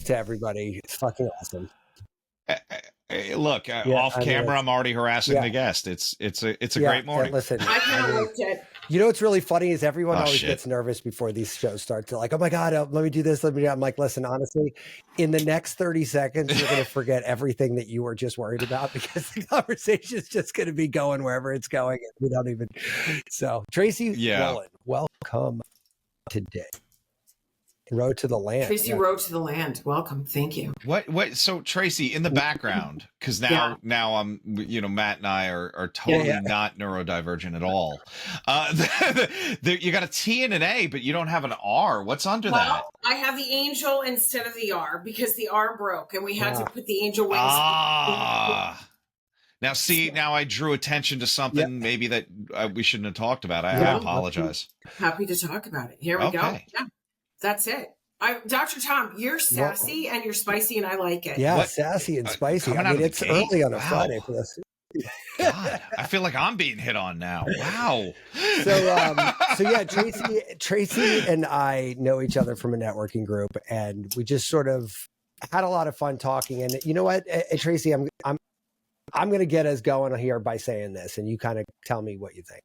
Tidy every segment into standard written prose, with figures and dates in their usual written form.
to everybody. It's fucking awesome. Look, off camera, I'm already harassing the guest. It's a great morning. Listen, I kind of liked it. You know what's really funny is everyone always gets nervous before these shows start. They're like, "Oh my god, let me do this, let me do that." I'm like, listen, honestly, in the next 30 seconds, you're going to forget everything that you were just worried about because the conversation is just going to be going wherever it's going. And we don't even. So, Tracy, Rowland, welcome today. Road to the land. Tracy, Road to the land. Welcome. Thank you. What? So Tracy, in the background, because now I'm, Matt and I are totally not neurodivergent at all. You got a T and an A, but you don't have an R. What's under that? I have the angel instead of the R because the R broke and we had to put the angel wings. Now, now I drew attention to something maybe that we shouldn't have talked about. I apologize. Happy to talk about it. Here we go. Yeah. That's it. Dr. Tom, you're sassy and you're spicy, and I like it. Yeah, sassy and spicy. I mean, it's early on a Friday for us. God, I feel like I'm being hit on now. Wow. So yeah, Tracy and I know each other from a networking group, and we just sort of had a lot of fun talking. And you know what, Tracy, I'm going to get us going here by saying this, and you kind of tell me what you think.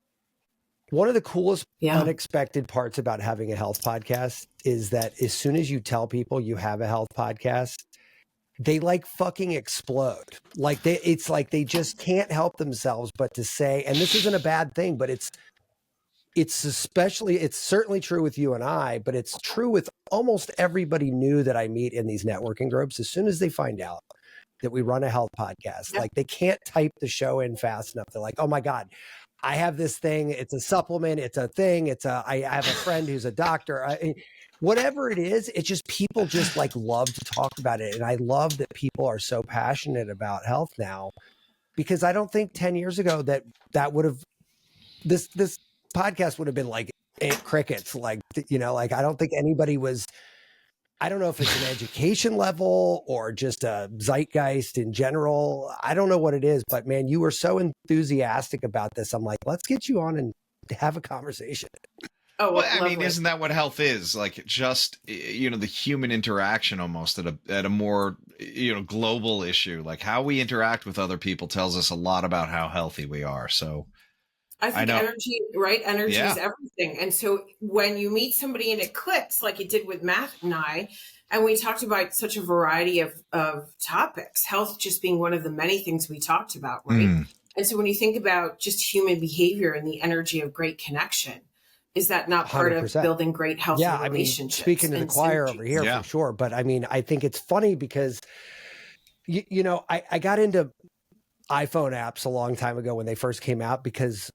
One of the coolest unexpected parts about having a health podcast is that as soon as you tell people you have a health podcast, they like fucking explode. It's like they just can't help themselves but to say, and this isn't a bad thing, but it's certainly true with you and I, but it's true with almost everybody new that I meet in these networking groups. As soon as they find out that we run a health podcast, like they can't type the show in fast enough. They're like, oh my God, I have this thing. It's a supplement. It's a thing. I have a friend who's a doctor. Whatever it is, it's just people just like love to talk about it. And I love that people are so passionate about health now, because I don't think 10 years ago that would have, this podcast would have been like crickets. I don't think anybody was, I don't know if it's an education level or just a zeitgeist in general. I don't know what it is, but man, you were so enthusiastic about this. I'm like, let's get you on and have a conversation. Oh, well, I mean, isn't that what health is? Like just, the human interaction almost at a more, global issue, like how we interact with other people tells us a lot about how healthy we are. So I think energy, right? Energy is everything. And so when you meet somebody and it clicks like it did with Matt and I, and we talked about such a variety of topics, health just being one of the many things we talked about, right? And so when you think about just human behavior and the energy of great connection, is that not part 100%. Of building great healthy relationships? I mean, speaking to the choir over here for sure. But I mean, I think it's funny because, I got into iPhone apps a long time ago when they first came out because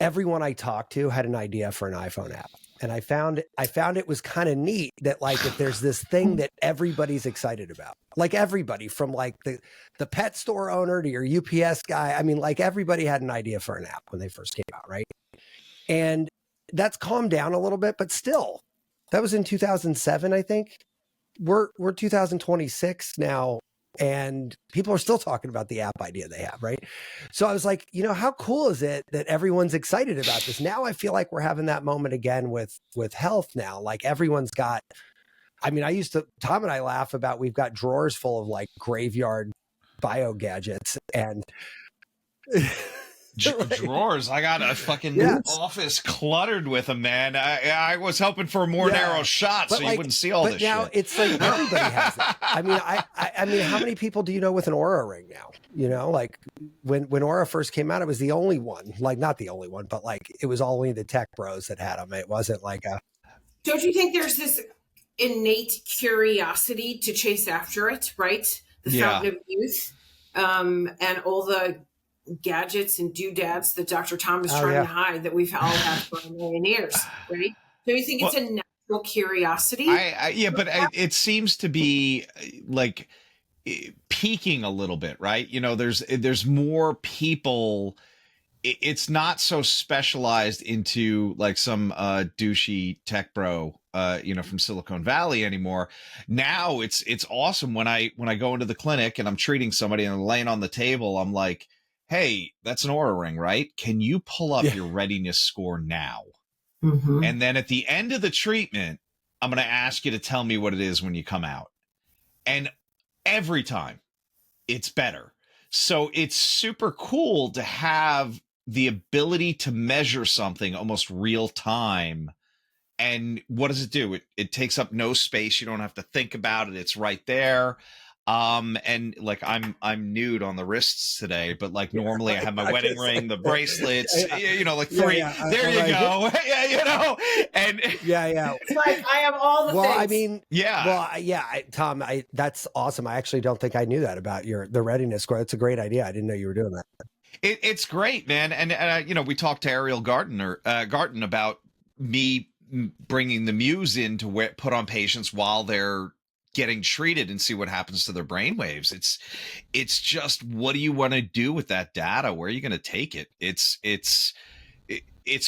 everyone I talked to had an idea for an iPhone app. And I found it was kind of neat that like, if there's this thing that everybody's excited about, like everybody from like the pet store owner to your UPS guy. I mean, like everybody had an idea for an app when they first came out. Right. And that's calmed down a little bit, but still that was in 2007. I think we're 2026 now. And people are still talking about the app idea they have, right? So I was like, how cool is it that everyone's excited about this? Now I feel like we're having that moment again with health now. Like everyone's got, I mean, Tom and I laugh about, we've got drawers full of like graveyard bio gadgets and drawers. I got a fucking office cluttered with them, man. I was hoping for a more narrow shot so you wouldn't see all this shit. But now it's like everybody has that. I mean, I mean, how many people do you know with an Aura ring now? Like when Aura first came out, it was the only one. Like not the only one, but like it was only the tech bros that had them. It wasn't like a. Don't you think there's this innate curiosity to chase after it, right? The fountain of youth, and all the gadgets and doodads that Dr. Tom is trying to hide that we've all had for a million years, right? So you think it's a natural curiosity? But it seems to be like peaking a little bit, right? There's more people. It's not so specialized into like some douchey tech bro, from Silicon Valley anymore. Now it's awesome when I go into the clinic and I'm treating somebody and I'm laying on the table, I'm like, hey, that's an Aura ring, right? Can you pull up your readiness score now? And then at the end of the treatment, I'm going to ask you to tell me what it is when you come out. And every time it's better. So it's super cool to have the ability to measure something almost real time. And what does it do? It takes up no space. You don't have to think about it. It's right there. And like I'm nude on the wrists today, but like normally I have my wedding ring, the bracelets, you know, like three. There you go. Yeah, you know, and it's like I have all the things. I mean, Tom, that's awesome. I actually don't think I knew that about the readiness score. That's a great idea. I didn't know you were doing that. It's great, man. And you know, we talked to Ariel Garten about me bringing the Muse in to put on patients while they're getting treated and see what happens to their brain waves. It's just, what do you want to do with that data? Where are you going to take it? It's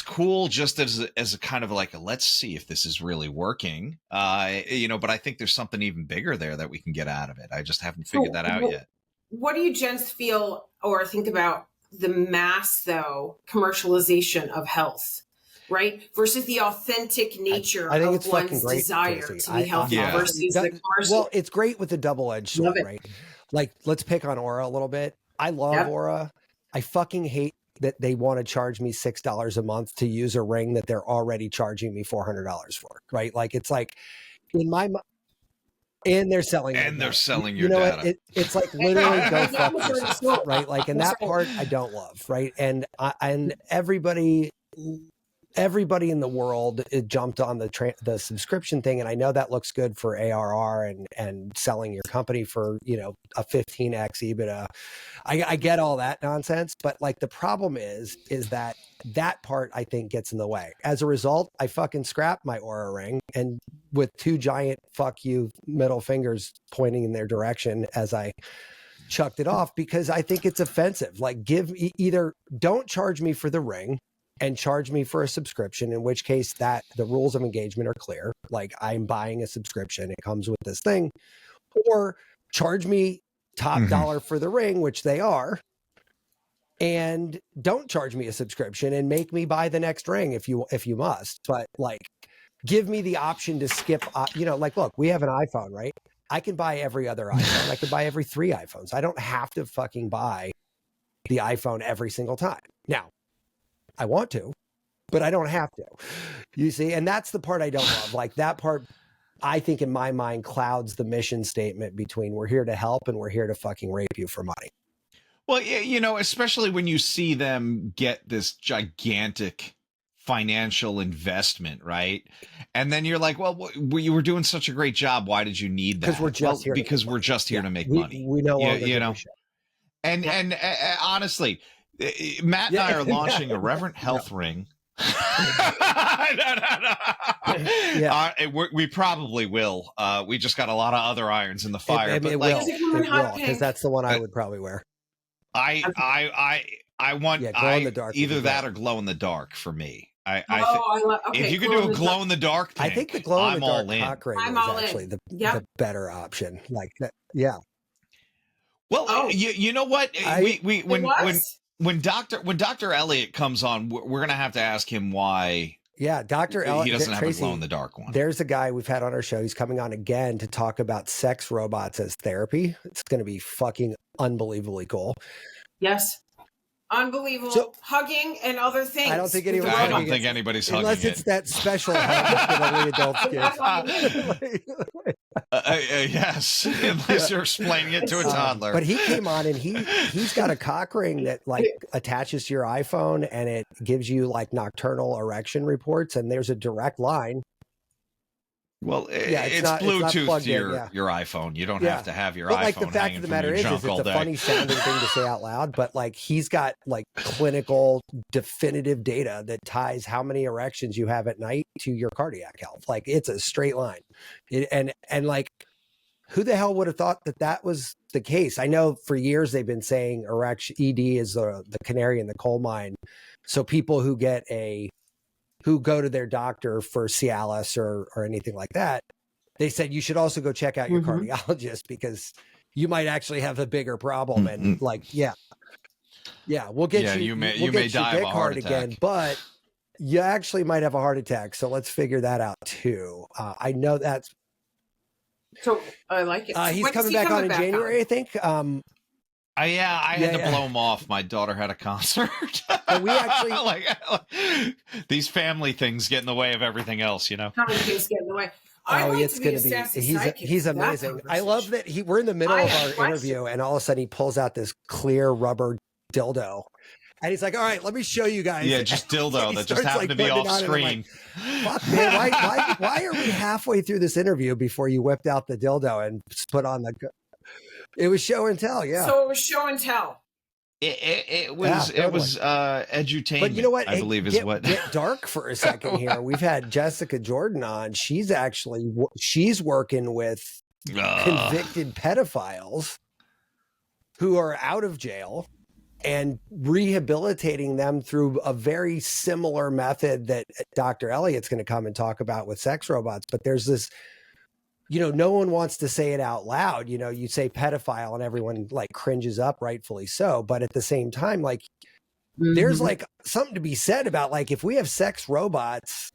cool just as a kind of like let's see if this is really working. You know, but I think there's something even bigger there that we can get out of it. I just haven't figured that out yet. What do you gents feel or think about the mass though commercialization of health? Right, versus the authentic nature I think of it's one's great, desire Tracy. to be healthy versus the commercial. Well, it's great with the double-edged sword, right? Like, let's pick on Aura a little bit. I love Aura. I fucking hate that they want to charge me $6 a month to use a ring that they're already charging me $400 for, right? Like, it's like in my and they're selling your data. It's like literally go fuck yourself, right? Like, and that part I don't love, right? And everybody in the world jumped on the subscription thing, and I know that looks good for ARR and selling your company for, you know, a 15x EBITDA. I get all that nonsense, but like the problem is that part I think gets in the way. As a result, I fucking scrapped my Aura ring, and with two giant fuck you middle fingers pointing in their direction as I chucked it off, because I think it's offensive. Like, either don't charge me for the ring and charge me for a subscription, in which case that the rules of engagement are clear. Like, I'm buying a subscription, it comes with this thing, or charge me top dollar for the ring, which they are, and don't charge me a subscription and make me buy the next ring if you must. But like, give me the option to skip, you know, like, look, we have an iPhone, right? I can buy every other iPhone. I could buy every 3 iPhones. I don't have to fucking buy the iPhone every single time. Now, I want to, but I don't have to, you see? And that's the part I don't love. Like, that part, I think in my mind clouds the mission statement between we're here to help and we're here to fucking rape you for money. Well, you know, especially when you see them get this gigantic financial investment, right? And then you're like, well, you were doing such a great job. Why did you need that? Because we're just here. Because we're just here to make money. We know, you know. And honestly, Matt and I are launching a Reverent Health ring. We probably will. We just got a lot of other irons in the fire. It will, because that's the one I would probably wear. I want glow in the dark, either that or glow in the dark for me. If you could do a glow in the dark thing, I think the glow in the dark cock ring is actually the better option. Like that, yeah. Well, you know what? When Dr. Elliott comes on, we're gonna have to ask him why. Yeah, Dr. Elliott. He doesn't have a glow in the dark one. There's a guy we've had on our show. He's coming on again to talk about sex robots as therapy. It's going to be fucking unbelievably cool. Yes. Unbelievable. So, hugging and other things. I don't think anybody's hugging unless it's that special hug that only adults give. Yes, unless you're explaining it to a toddler. But he came on and he's got a cock ring that like attaches to your iPhone, and it gives you like nocturnal erection reports, and there's a direct line. Well, it's Bluetooth to your iPhone. You don't have to have your iPhone. Like, the fact of the matter is it's a funny sounding thing to say out loud, but like, he's got like clinical definitive data that ties how many erections you have at night to your cardiac health. Like, it's a straight line. And like, who the hell would have thought that was the case? I know for years they've been saying erection ED is the canary in the coal mine. So people who go to their doctor for Cialis or anything like that, they said you should also go check out your cardiologist, because you might actually have a bigger problem. And like, we'll get you may die of a heart attack again, but you actually might have a heart attack. So let's figure that out too. I know that's So I like it. So he's coming back on in January, I think. I had to blow him off. My daughter had a concert. And we actually like these family things get in the way of everything else, you know. Family things get in the way. It's going to be. He's amazing. I love that we're in the middle of our interview, and all of a sudden he pulls out this clear rubber dildo, and he's like, "All right, let me show you guys." Yeah, just dildo that just happened to be off screen. Fuck, man, why are we halfway through this interview before you whipped out the dildo and put on the? It was show and tell, yeah. So it was show and tell. It was edutainment. But you know what? I believe is what. Get dark for a second here. We've had Jessica Jordan on. She's working with convicted pedophiles who are out of jail and rehabilitating them through a very similar method that Dr. Elliott's going to come and talk about with sex robots. But there's this. No one wants to say it out loud. You say pedophile and everyone like cringes up, rightfully so. But at the same time, like there's like something to be said about like, if we have sex robots,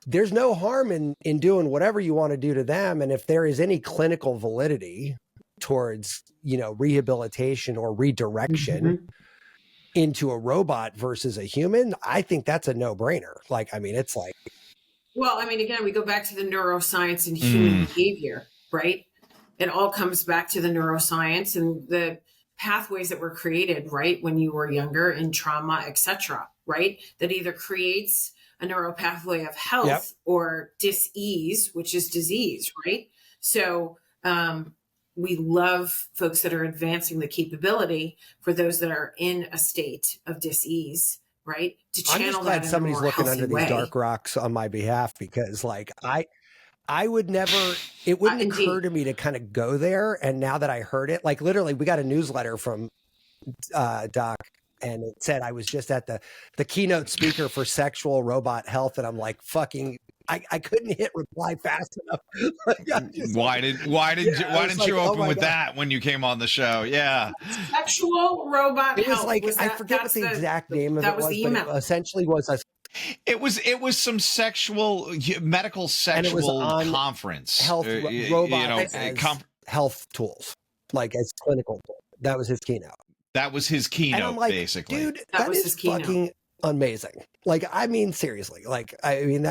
there's no harm in doing whatever you want to do to them. And if there is any clinical validity towards, rehabilitation or redirection into a robot versus a human, I think that's a no-brainer. Like, I mean, it's like, well, I mean, again, we go back to the neuroscience and human behavior, right? It all comes back to the neuroscience and the pathways that were created, right, when you were younger in trauma, etc., right? That either creates a neural pathway of health or dis-ease, which is disease, right? So we love folks that are advancing the capability for those that are in a state of dis-ease, right? To channel. I'm just glad somebody's looking under these dark rocks on my behalf, because like I would never, it wouldn't occur to me to kind of go there. And now that I heard it, like literally we got a newsletter from Doc, and it said I was just at the keynote speaker for sexual robot health. And I'm like, fucking, I couldn't hit reply fast enough. Why didn't you open with that when you came on the show? Yeah. Sexual robot health. It was health. like, I forget what the exact name of it was, but it essentially was it was some medical sexual conference. Health robot health tools, like as clinical tools. That was his keynote. That was his keynote, and I'm like, basically. Dude, that is fucking amazing. Like, I mean, seriously. Like, I mean,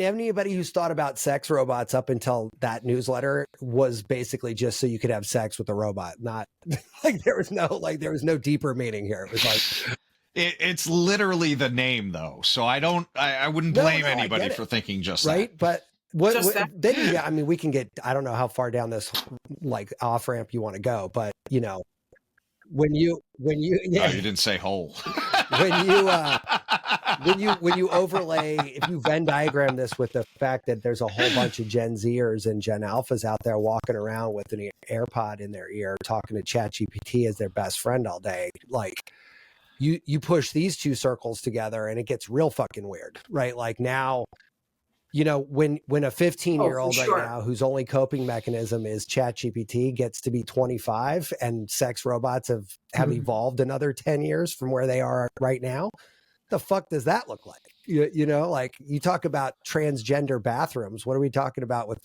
anybody who's thought about sex robots up until that newsletter was basically just so you could have sex with a robot. Not like there was no deeper meaning here. It was like it's literally the name though. So I wouldn't blame anybody for thinking just right. That. But then I mean, we can get, I don't know how far down this like off ramp you want to go, but when you you didn't say whole. when you overlay, if you Venn diagram this with the fact that there's a whole bunch of Gen Zers and Gen Alphas out there walking around with an AirPod in their ear, talking to ChatGPT as their best friend all day, like you push these two circles together and it gets real fucking weird, right? Like now, when a 15-year-old right now whose only coping mechanism is ChatGPT gets to be 25 and sex robots have evolved another 10 years from where they are right now, the fuck does that look like? Like you talk about transgender bathrooms. What are we talking about with,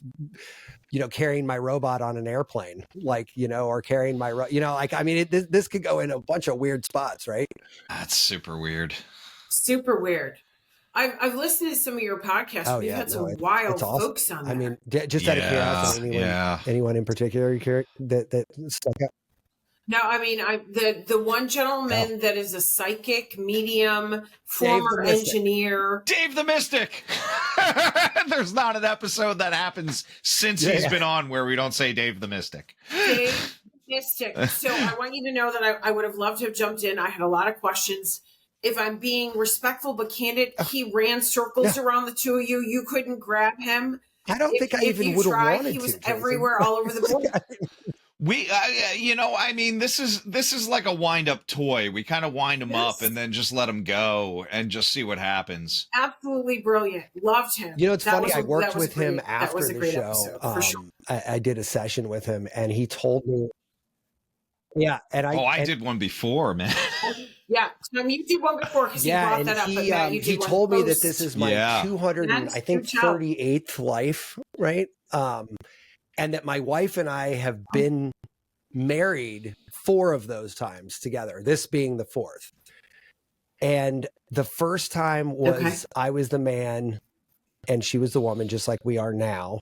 carrying my robot on an airplane, like, or carrying my, like, I mean, this could go in a bunch of weird spots, right? That's super weird. Super weird. I've listened to some of your podcasts. You've had some wild folks on there. I mean, just out of curiosity, anyone in particular that stuck out? No, I mean, the one gentleman that is a psychic medium, former engineer. Dave the Mystic. There's not an episode that happens since he's been on where we don't say Dave the Mystic. Dave Mystic. So I want you to know that I would have loved to have jumped in. I had a lot of questions. If I'm being respectful but candid, he ran circles around the two of you. You couldn't grab him. I don't think I even would have wanted to. He was everywhere, all over the board. We, I mean, this is like a wind up toy. We kind of wind them up and then just let them go and just see what happens. Absolutely brilliant. Loved him. It's funny. I worked with him after the show. Episode, for sure. I did a session with him and he told me, I did one before, man. Yeah, you did one before because you brought that up. He told me that this is my 238th life, right? And that my wife and I have been married 4 of those times together, this being the 4th. And the first time was I was the man and she was the woman, just like we are now.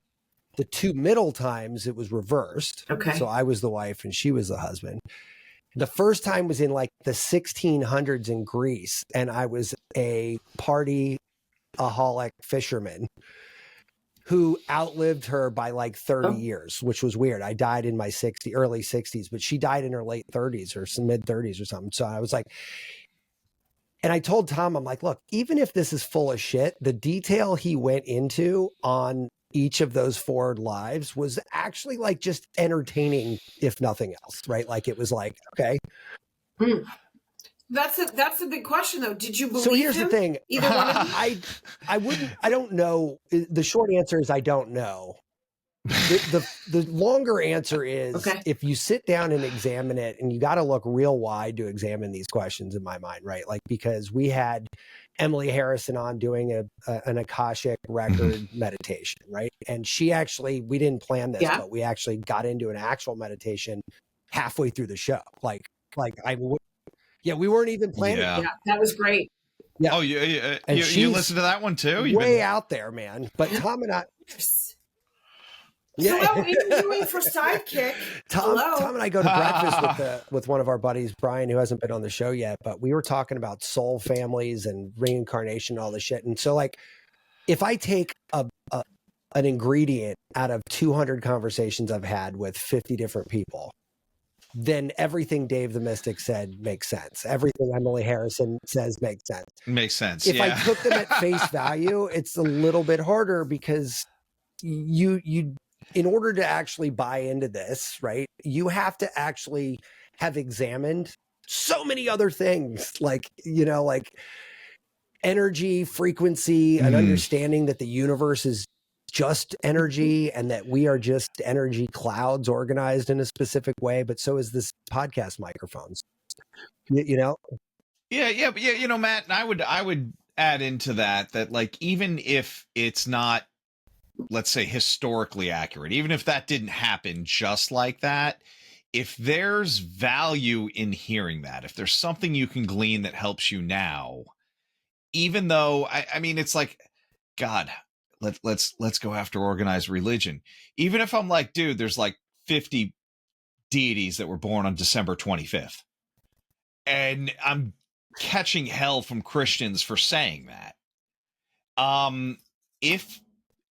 The 2 middle times it was reversed. So I was the wife and she was the husband. The first time was in like the 1600s in Greece, and I was a party-aholic fisherman who outlived her by like 30 years, which was weird. I died in my early 60s, but she died in her late 30s or some mid 30s or something. So I was like, and I told Tom, I'm like, look, even if this is full of shit, the detail he went into on each of those 4 lives was actually like just entertaining, if nothing else, right? Like it was like, okay. That's a big question though. Did you believe So here's him? the thing. Either one of them? I don't know. The short answer is I don't know. The longer answer is if you sit down and examine it, and you got to look real wide to examine these questions in my mind, right? Like, because we had Emily Harrison on doing an Akashic record meditation, right? And she actually, we didn't plan this, but we actually got into an actual meditation halfway through the show. Like we weren't even planning. Yeah, that was great. Yeah. Oh, you listened to that one too? Way out there, man. But Tom and I. Yeah. Hello, interviewing for Sidekick. Tom and I go to breakfast with one of our buddies, Brian, who hasn't been on the show yet, but we were talking about soul families and reincarnation, all this shit. And so, like, if I take an ingredient out of 200 conversations I've had with 50 different people, then everything Dave the Mystic said makes sense. Everything Emily Harrison says makes sense. Makes sense. If I took them at face value, it's a little bit harder because you in order to actually buy into this, right, you have to actually have examined so many other things, like, you know, like energy, frequency, an understanding that the universe is just energy and that we are just energy clouds organized in a specific way. But so is this podcast microphones, you know? Yeah. You know, Matt, and I would add into that like, even if it's not, let's say, historically accurate, even if that didn't happen just like that, if there's value in hearing that, if there's something you can glean that helps you now, even though I mean, it's like, God, let's go after organized religion. Even if I'm like, dude, there's like 50 deities that were born on December 25th, and I'm catching hell from Christians for saying that. If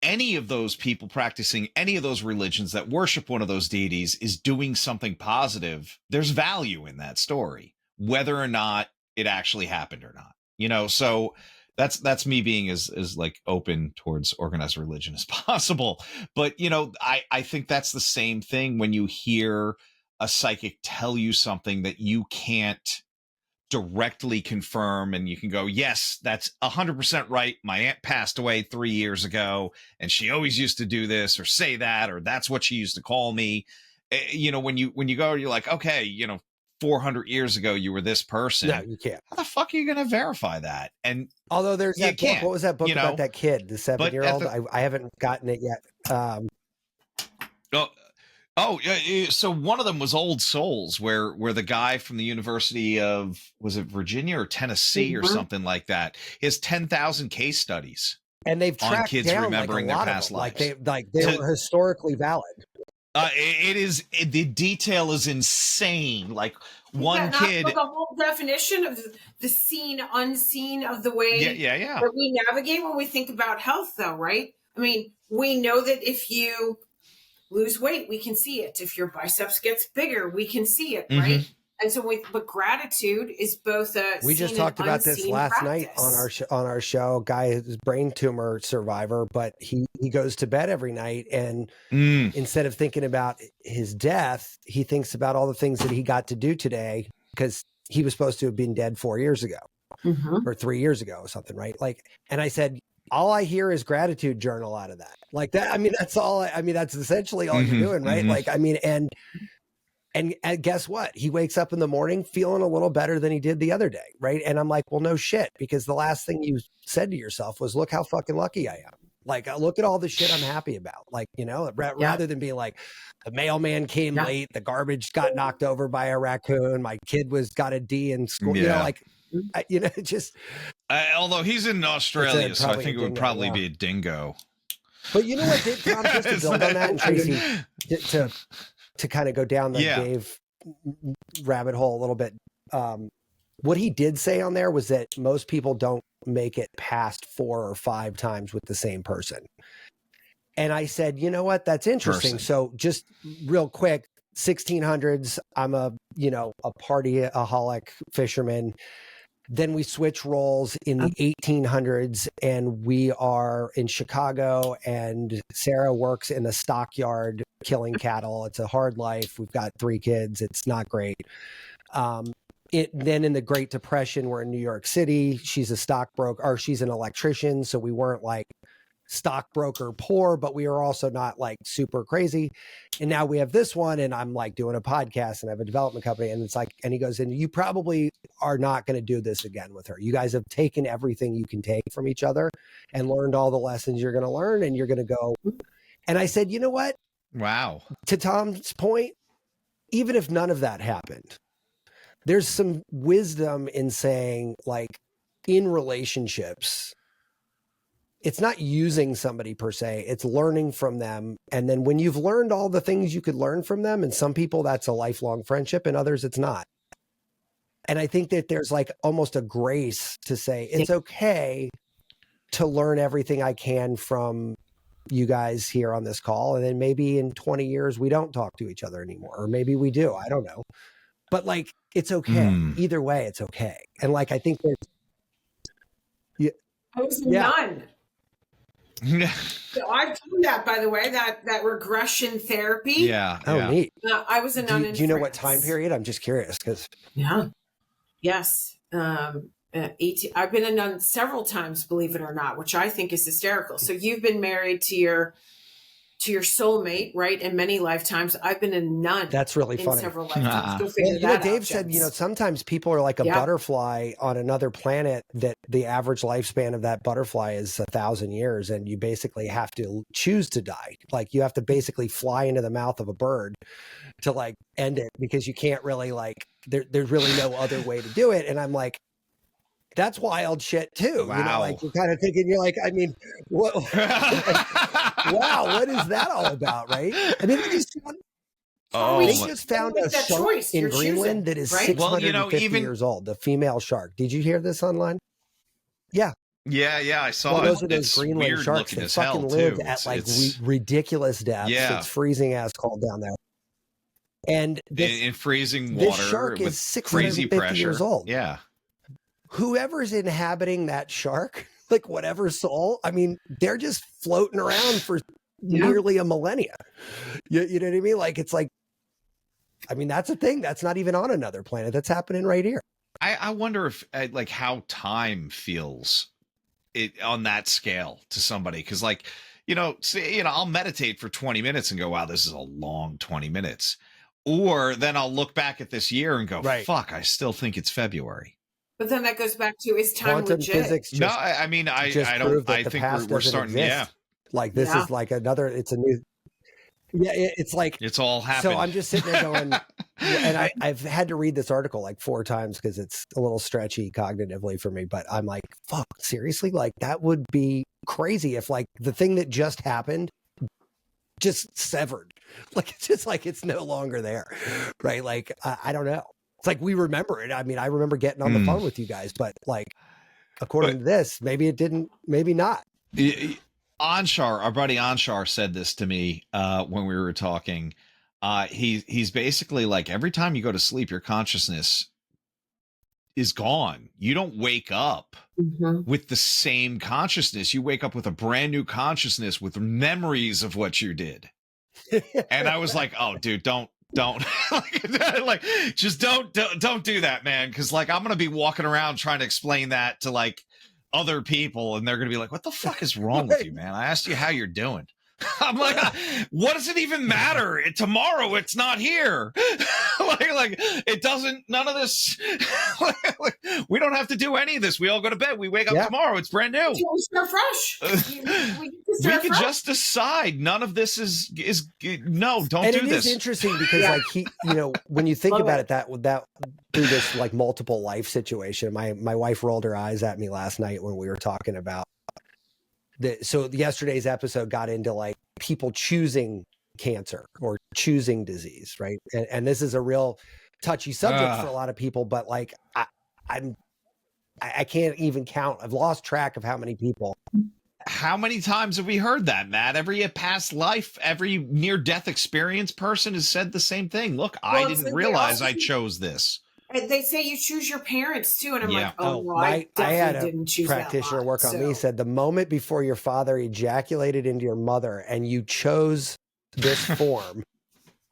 any of those people practicing any of those religions that worship one of those deities is doing something positive, there's value in that story, whether or not it actually happened or not, you know? So that's me being as like open towards organized religion as possible. But, you know, I think that's the same thing when you hear a psychic tell you something that you can't directly confirm, and you can go, yes, that's 100% right. My aunt passed away 3 years ago and she always used to do this or say that, or that's what she used to call me. You know, when you go, you're like, okay, you know, 400 years ago you were this person. No, you can't. How the fuck are you going to verify that? And although there's that book, what was that book about that kid, the 7-year-old? I haven't gotten it yet. So one of them was Old Souls, where the guy from the University of, was it Virginia or Tennessee or something like that, his 10,000 case studies, and they've tracked kids down remembering like their past lives. They were historically valid. The detail is insane. Like one kid, the whole definition of the seen, unseen of the way that we navigate when we think about health, though, right? I mean, we know that if you lose weight, we can see it. If your biceps gets bigger, we can see it, right? And so, but gratitude is both a. We just talked about this last night on our show. Guy is brain tumor survivor, but he goes to bed every night, and instead of thinking about his death, he thinks about all the things that he got to do today, because he was supposed to have been dead 4 years ago or 3 years ago or something, right? Like, and I said, all I hear is gratitude journal out of that. Like that. I mean, that's all. I mean, that's essentially all you're doing, right? Like, I mean, and guess what? He wakes up in the morning feeling a little better than he did the other day, right? And I'm like, well, no shit, because the last thing you said to yourself was, look how fucking lucky I am. Like, look at all the shit I'm happy about. Like, you know, rather than being like, the mailman came late, the garbage got knocked over by a raccoon, my kid got a D in school. You know, like, you know, just. Although he's in Australia, so I think it would probably be a dingo. But you know what, Tom, just to build on that, and Tracy, to kind of go down the Dave rabbit hole a little bit. What he did say on there was that most people don't make it past 4 or 5 times with the same person. And I said, you know what, that's interesting. So just real quick, 1600s, I'm a partyaholic fisherman. Then we switch roles in the 1800s, and we are in Chicago, and Sarah works in the stockyard killing cattle. It's a hard life. We've got 3 kids. It's not great. Then in the Great Depression, we're in New York City. She's a stockbroker, or she's an electrician. So we weren't like stockbroker poor, but we were also not like super crazy. And now we have this one, and I'm like doing a podcast and I have a development company. And it's like, and he goes, and you probably are not going to do this again with her. You guys have taken everything you can take from each other and learned all the lessons you're going to learn, and you're going to go. And I said, you know what? Wow. To Tom's point, even if none of that happened, there's some wisdom in saying, like, in relationships, it's not using somebody per se, it's learning from them. And then when you've learned all the things you could learn from them, and some people that's a lifelong friendship, and others it's not. And I think that there's like almost a grace to say, it's okay to learn everything I can from you guys here on this call. And then maybe in 20 years, we don't talk to each other anymore, or maybe we do, I don't know. But like, it's okay. Either way, it's okay. And like, I think there's, I was a nun. So I've done that, by the way, that regression therapy. Yeah. Oh, neat. I was a nun. Do you know what time period? I'm just curious because. Yeah. Yes. 18, I've been a nun several times, believe it or not, which I think is hysterical. So you've been married to your soulmate, right? In many lifetimes. I've been a nun. That's really funny. In several lifetimes. Go figure that out, Dave said, sometimes people are like a butterfly on another planet, that the average lifespan of that butterfly is 1,000 years. And you basically have to choose to die. Like, you have to basically fly into the mouth of a bird to like end it, because you can't really like, there's really no other way to do it. And I'm like, that's wild shit too. Wow. You know, like, you're kind of thinking, you're like, I mean, what, wow, what is that all about? Right. I mean, they just found a shark in Greenland that is 650 years old, the female shark. Did you hear this online? Yeah. Yeah, I saw it. Those are those Greenland sharks that fucking live at like ridiculous depths. Yeah. It's freezing ass cold down there. And in freezing water, this shark is 650 years old. Yeah. Whoever's inhabiting that shark, like whatever soul, I mean, they're just floating around for nearly a millennia. You know what I mean? Like, it's like, I mean, that's a thing that's not even on another planet. That's happening right here. I wonder if like how time feels on that scale to somebody. Cause like, I'll meditate for 20 minutes and go, wow, this is a long 20 minutes. Or then I'll look back at this year and go, fuck, I still think it's February. But then that goes back to, is time quantum legit? Physics no, I mean, I don't. I think we're starting. Exist. Yeah, like this is like another. It's a new. Yeah, it's like it's all happening. So I'm just sitting there going, and I've had to read this article like 4 times because it's a little stretchy cognitively for me. But I'm like, fuck, seriously, like that would be crazy if like the thing that just happened just severed. Like, it's just like it's no longer there, right? Like I don't know. It's like we remember it. I mean, I remember getting on the phone with you guys, but like, according to this, maybe it didn't, maybe not. Anshar, our buddy Anshar said this to me when we were talking. He's basically like, every time you go to sleep, your consciousness is gone. You don't wake up with the same consciousness. You wake up with a brand new consciousness with memories of what you did. And I was like, oh, dude, don't like, just don't do that, man. Because like, I'm gonna be walking around trying to explain that to like other people, and they're gonna be like, what the fuck is wrong with you, man? I asked you how you're doing. I'm like, what does it even matter? Tomorrow it's not here. like it doesn't. None of this. We don't have to do any of this. We all go to bed. We wake up tomorrow. It's brand new. We start fresh. We could just decide. None of this is no. Don't and do this. It is interesting because like he, when you think about it, that through this like multiple life situation. My wife rolled her eyes at me last night when we were talking about. So yesterday's episode got into like people choosing cancer or choosing disease, right? And this is a real touchy subject for a lot of people, but like I can't even count. I've lost track of how many people. How many times have we heard that, Matt? Every past life, every near-death experience person has said the same thing. Look, I didn't realize I chose this. They say you choose your parents too, and I'm like, I had a practitioner work on me. Said the moment before your father ejaculated into your mother, and you chose this form,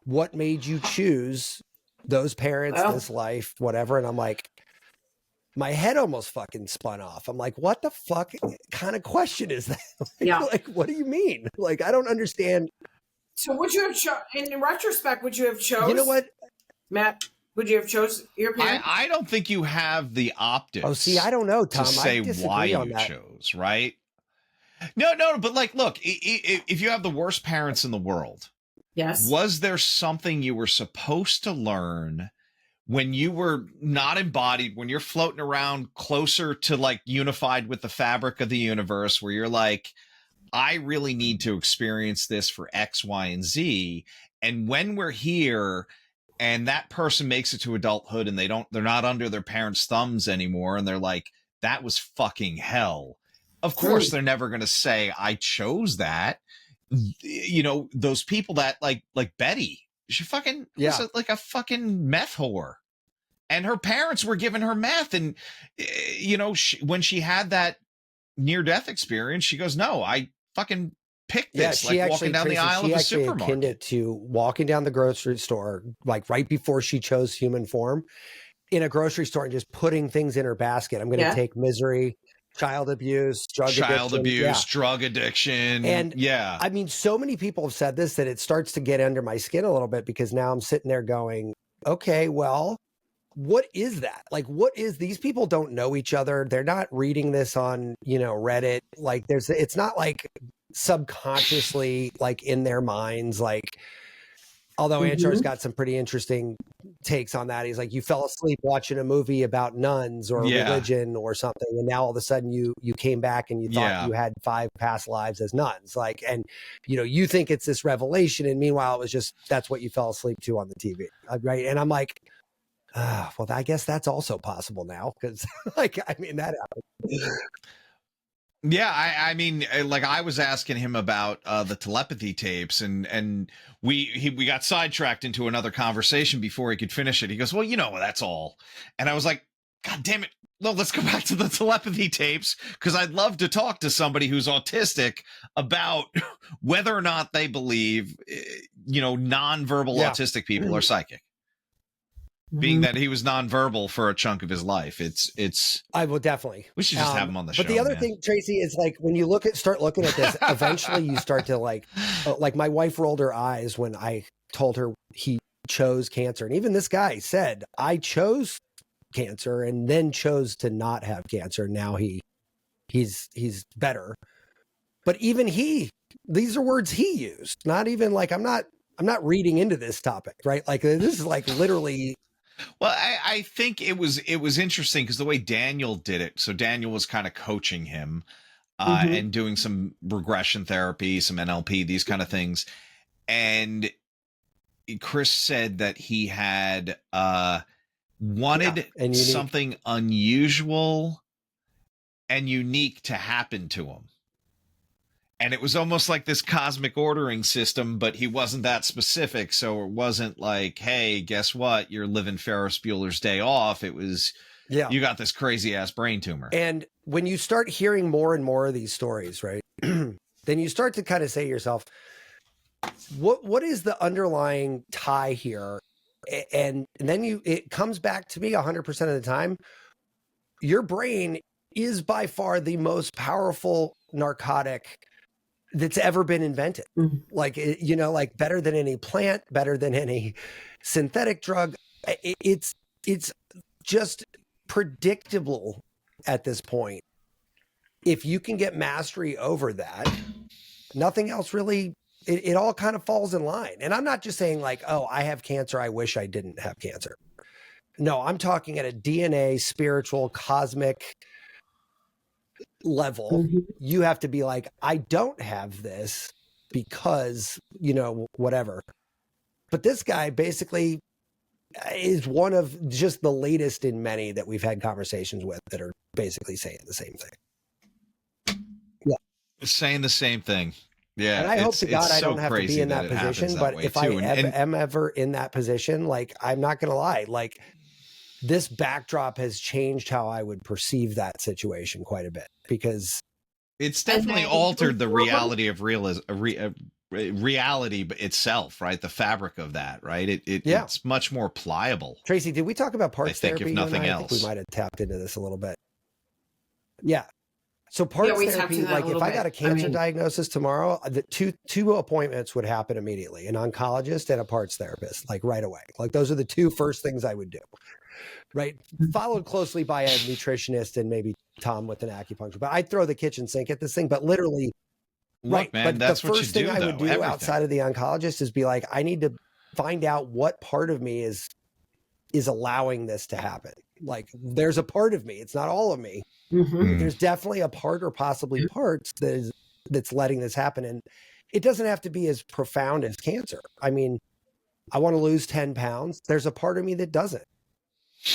what made you choose those parents, this life, whatever? And I'm like, my head almost fucking spun off. I'm like, what the fuck kind of question is that? Like, what do you mean? Like, I don't understand. So would you have in retrospect? Would you have chose? You know what, Matt? Would you have chose your parents? I don't think you have the optics. Oh, see, I don't know, Tom. To say why you chose, right? No, but like, look, if you have the worst parents in the world, yes, was there something you were supposed to learn when you were not embodied, when you're floating around closer to like unified with the fabric of the universe, where you're like, I really need to experience this for X, Y, and Z. And when we're here and that person makes it to adulthood and they're not under their parents' thumbs anymore, and they're like, that was fucking hell. Of course, they're never going to say, I chose that. Those people that like Betty, she fucking was like a fucking meth whore. And her parents were giving her meth. And, when she had that near-death experience, she goes, no, I fucking picked this. She like actually, walking down the aisle of a supermarket. Akined it to walking down the grocery store, like right before she chose human form, in a grocery store, and just putting things in her basket. I'm going to take misery, child abuse, drug addiction. And I mean, so many people have said this that it starts to get under my skin a little bit, because now I'm sitting there going, okay, well, what is that? Like, what is, these people don't know each other. They're not reading this on, Reddit. Like it's not like subconsciously like in their minds. Like, although Anshar's got some pretty interesting takes on that. He's like, you fell asleep watching a movie about nuns or religion or something, and now all of a sudden you came back and you thought you had 5 past lives as nuns. Like, and you think it's this revelation, and meanwhile it was just, that's what you fell asleep to on the TV, right? And I'm like, well, I guess that's also possible now, because like, I mean, that happened. Yeah, I mean, like I was asking him about the telepathy tapes, and we got sidetracked into another conversation before he could finish it. He goes, well, that's all. And I was like, God damn it. No, let's go back to the telepathy tapes, because I'd love to talk to somebody who's autistic about whether or not they believe, nonverbal autistic people are psychic. Being that he was nonverbal for a chunk of his life, it's. I will definitely. We should just have him on the show. But the other thing, Tracy, is like when you start looking at this, eventually you start to like my wife rolled her eyes when I told her he chose cancer, and even this guy said, I chose cancer and then chose to not have cancer. Now he's better, but even these are words he used. Not even like I'm not reading into this topic, right? Like this is like literally. Well, I think it was interesting because the way Daniel did it. So Daniel was kind of coaching him and doing some regression therapy, some NLP, these kind of things. And Chris said that he had wanted something unusual and unique to happen to him. And it was almost like this cosmic ordering system, but he wasn't that specific. So it wasn't like, hey, guess what? You're living Ferris Bueller's Day Off. It was, you got this crazy ass brain tumor. And when you start hearing more and more of these stories, right, then you start to kind of say to yourself, what is the underlying tie here? And then it comes back to me 100% of the time. Your brain is by far the most powerful narcotic that's ever been invented. Like, you know, like better than any plant, better than any synthetic drug. It's just predictable at this point. If you can get mastery over that, nothing else really, it all kind of falls in line. And I'm not just saying like, oh, I have cancer, I wish I didn't have cancer. No, I'm talking at a DNA, spiritual, cosmic level. You have to be like, I don't have this because, you know, whatever. But this guy basically is one of just the latest in many that we've had conversations with that are basically saying the same thing. Yeah. Saying the same thing. Yeah. And I hope to God I don't have to be in that position, but if I am ever in that position, like, I'm not going to lie, like, this backdrop has changed how I would perceive that situation quite a bit, because it's definitely altered the reality of reality itself, right? The fabric of that, right? It's much more pliable. Tracy, did we talk about parts therapy? If nothing else, I think we might have tapped into this a little bit. Yeah. So parts therapy, like if I got a cancer diagnosis tomorrow, the two appointments would happen immediately: an oncologist and a parts therapist, like right away. Like those are the two first things I would do. Right. Followed closely by a nutritionist and maybe Tom with an acupuncture. But I'd throw the kitchen sink at this thing. But literally, look, man, but that's the first thing I would do everything. outside of the oncologist is be like, I need to find out what part of me is allowing this to happen. Like, there's a part of me. It's not all of me. There's definitely a part, or possibly parts, that's letting this happen. And it doesn't have to be as profound as cancer. I mean, I want to lose 10 pounds. There's a part of me that doesn't.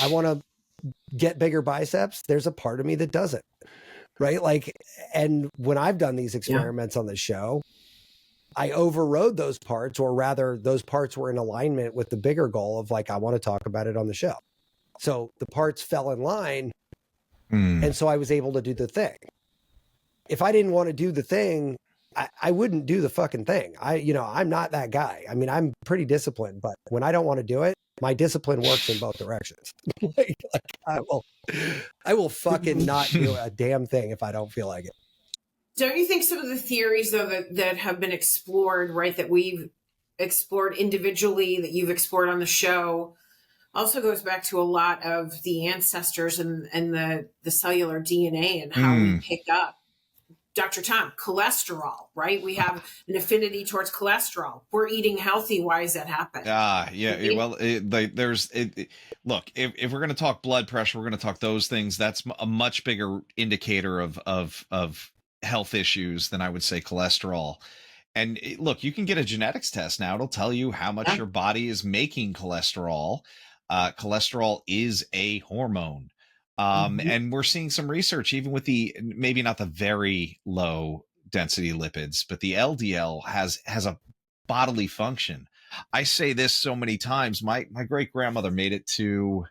I want to get bigger biceps. There's a part of me that doesn't. Right. Like, and when I've done these experiments on the show, I overrode those parts, or rather those parts were in alignment with the bigger goal of like, I want to talk about it on the show. So the parts fell in line. And so I was able to do the thing. If I didn't want to do the thing, I wouldn't do the fucking thing. I'm not that guy. I mean, I'm pretty disciplined, but when I don't want to do it, my discipline works in both directions. like I will fucking not do a damn thing if I don't feel like it. Don't you think some of the theories though that have been explored, right, that we've explored individually, that you've explored on the show, also goes back to a lot of the ancestors and the cellular DNA and how we pick up, Dr. Tom, cholesterol, right? We have an affinity towards cholesterol. We're eating healthy. Why does that happen? Yeah. Well, look, if we're going to talk blood pressure, we're going to talk those things. That's a much bigger indicator of health issues than I would say cholesterol. And look, you can get a genetics test now. It'll tell you how much your body is making cholesterol. Cholesterol is a hormone. And we're seeing some research, even with the, maybe not the very low density lipids, but the LDL has a bodily function. I say this so many times. My great grandmother made it to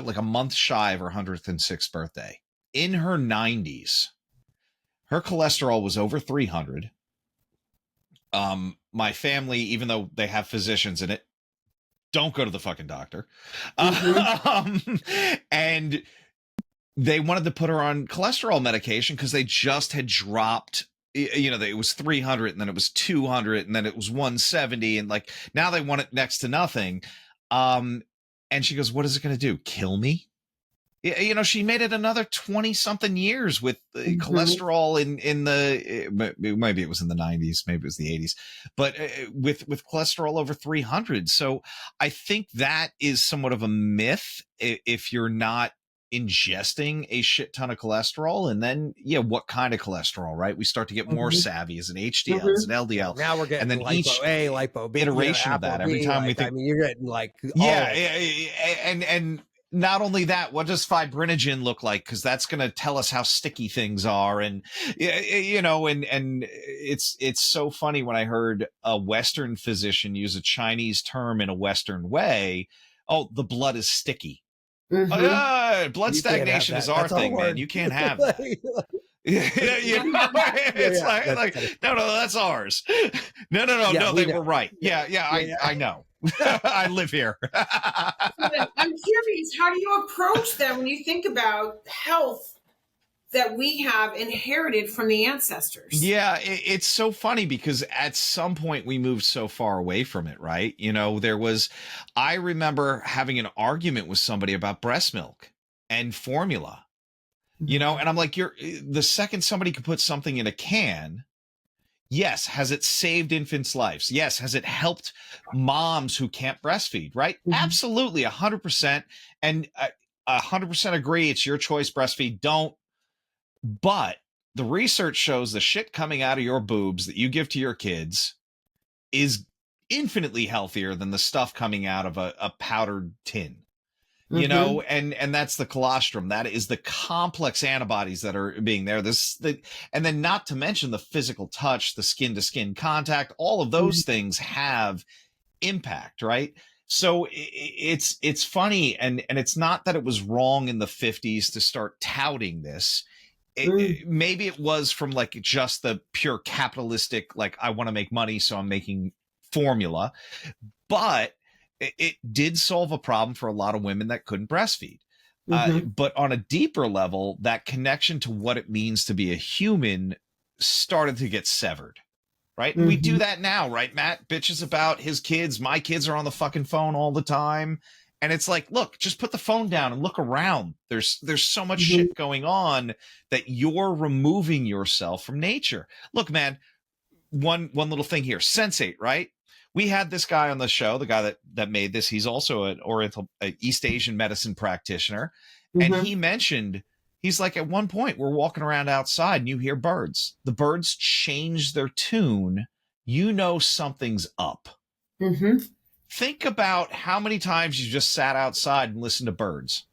like a month shy of her 106th birthday. In her 90s, her cholesterol was over 300. My family, even though they have physicians in it, don't go to the fucking doctor. And they wanted to put her on cholesterol medication because they just had dropped, it was 300 and then it was 200 and then it was 170. And like, now they want it next to nothing. And she goes, what is it going to do? Kill me? She made it another 20 something years with cholesterol in the, maybe it was in the 90s, maybe it was the 80s, but with cholesterol over 300. So I think that is somewhat of a myth if you're not ingesting a shit ton of cholesterol. And then, what kind of cholesterol, right? We start to get more savvy as an HDL, as an LDL. Now we're getting, and then each lipo B, iteration of that, every time we think, you're getting like, and not only that, what does fibrinogen look like? Because that's going to tell us how sticky things are. And, and it's so funny when I heard a Western physician use a Chinese term in a Western way. Oh, the blood is sticky. Blood stagnation is our thing, man. You can't have that. No, that's ours. No, they were right. I know. I live here. I'm curious, how do you approach them when you think about health that we have inherited from the ancestors. Yeah, it's so funny because at some point we moved so far away from it, right? You know, I remember having an argument with somebody about breast milk and formula, you know, and I'm like, the second somebody could put something in a can, yes, has it saved infants' lives? Yes, has it helped moms who can't breastfeed, right? Absolutely, 100%. And 100% agree, it's your choice, breastfeed, don't. But the research shows the shit coming out of your boobs that you give to your kids is infinitely healthier than the stuff coming out of a powdered tin. You know, and that's the colostrum. That is the complex antibodies that are being there. And then not to mention the physical touch, the skin to skin contact, all of those things have impact, right? So it's funny. And it's not that it was wrong in the 50s to start touting this. Maybe it was from like just the pure capitalistic, like I want to make money, so I'm making formula, but it did solve a problem for a lot of women that couldn't breastfeed. But on a deeper level, that connection to what it means to be a human started to get severed, right? We do that now, right? Matt bitches about his kids. My kids are on the fucking phone all the time. And it's like, look, just put the phone down and look around. There's so much shit going on that you're removing yourself from nature. Look, man, one little thing here. Sensate, right? We had this guy on the show, the guy that made this. He's also an East Asian medicine practitioner. And he mentioned, he's like, at one point, we're walking around outside and you hear birds. The birds change their tune. You know something's up. Think about how many times you just sat outside and listened to birds.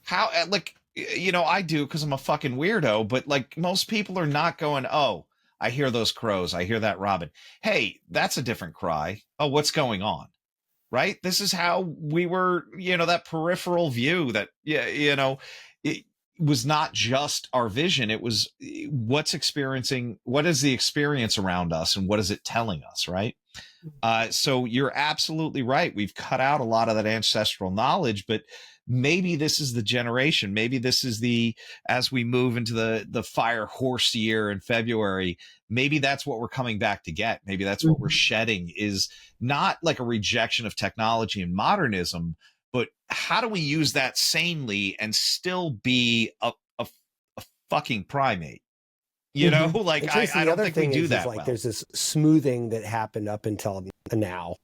How, like, you know, I do because I'm a fucking weirdo, but like most people are not going, oh, I hear those crows. I hear that robin. Hey, that's a different cry. Oh, what's going on? Right? This is how we were, you know, that peripheral view that, you know, it was not just our vision. It was what is the experience around us and what is it telling us, right? So you're absolutely right. We've cut out a lot of that ancestral knowledge, but maybe this is the generation. Maybe this is as we move into the fire horse year in February, maybe that's what we're coming back to get. Maybe that's what we're shedding, is not like a rejection of technology and modernism, but how do we use that sanely and still be a fucking primate? You know, like I don't think we do that. Like, there's this smoothing that happened up until now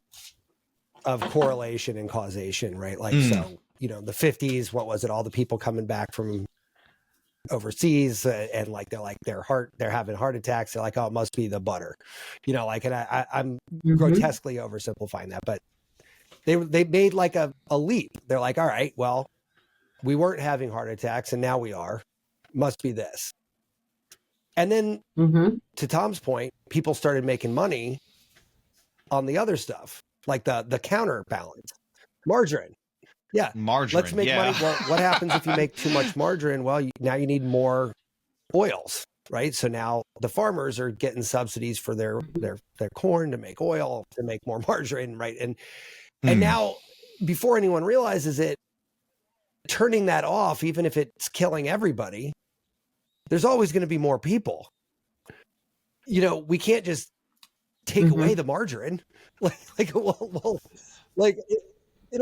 of correlation and causation, right? Like, so, you know, the 50s, what was it? All the people coming back from overseas and like, they're having heart attacks. They're like, oh, it must be the butter, you know, like, and I'm grotesquely oversimplifying that, but they made like a leap. They're like, all right, well, we weren't having heart attacks and now we are, must be this. And then to Tom's point, people started making money on the other stuff, like the counterbalance, margarine. Yeah. Margarine. Let's make money. Well, what happens if you make too much margarine? Well, now you need more oils, right? So now the farmers are getting subsidies for their corn to make oil, to make more margarine, right? And now, before anyone realizes it, turning that off, even if it's killing everybody, there's always going to be more people. You know, we can't just take away the margarine. It'll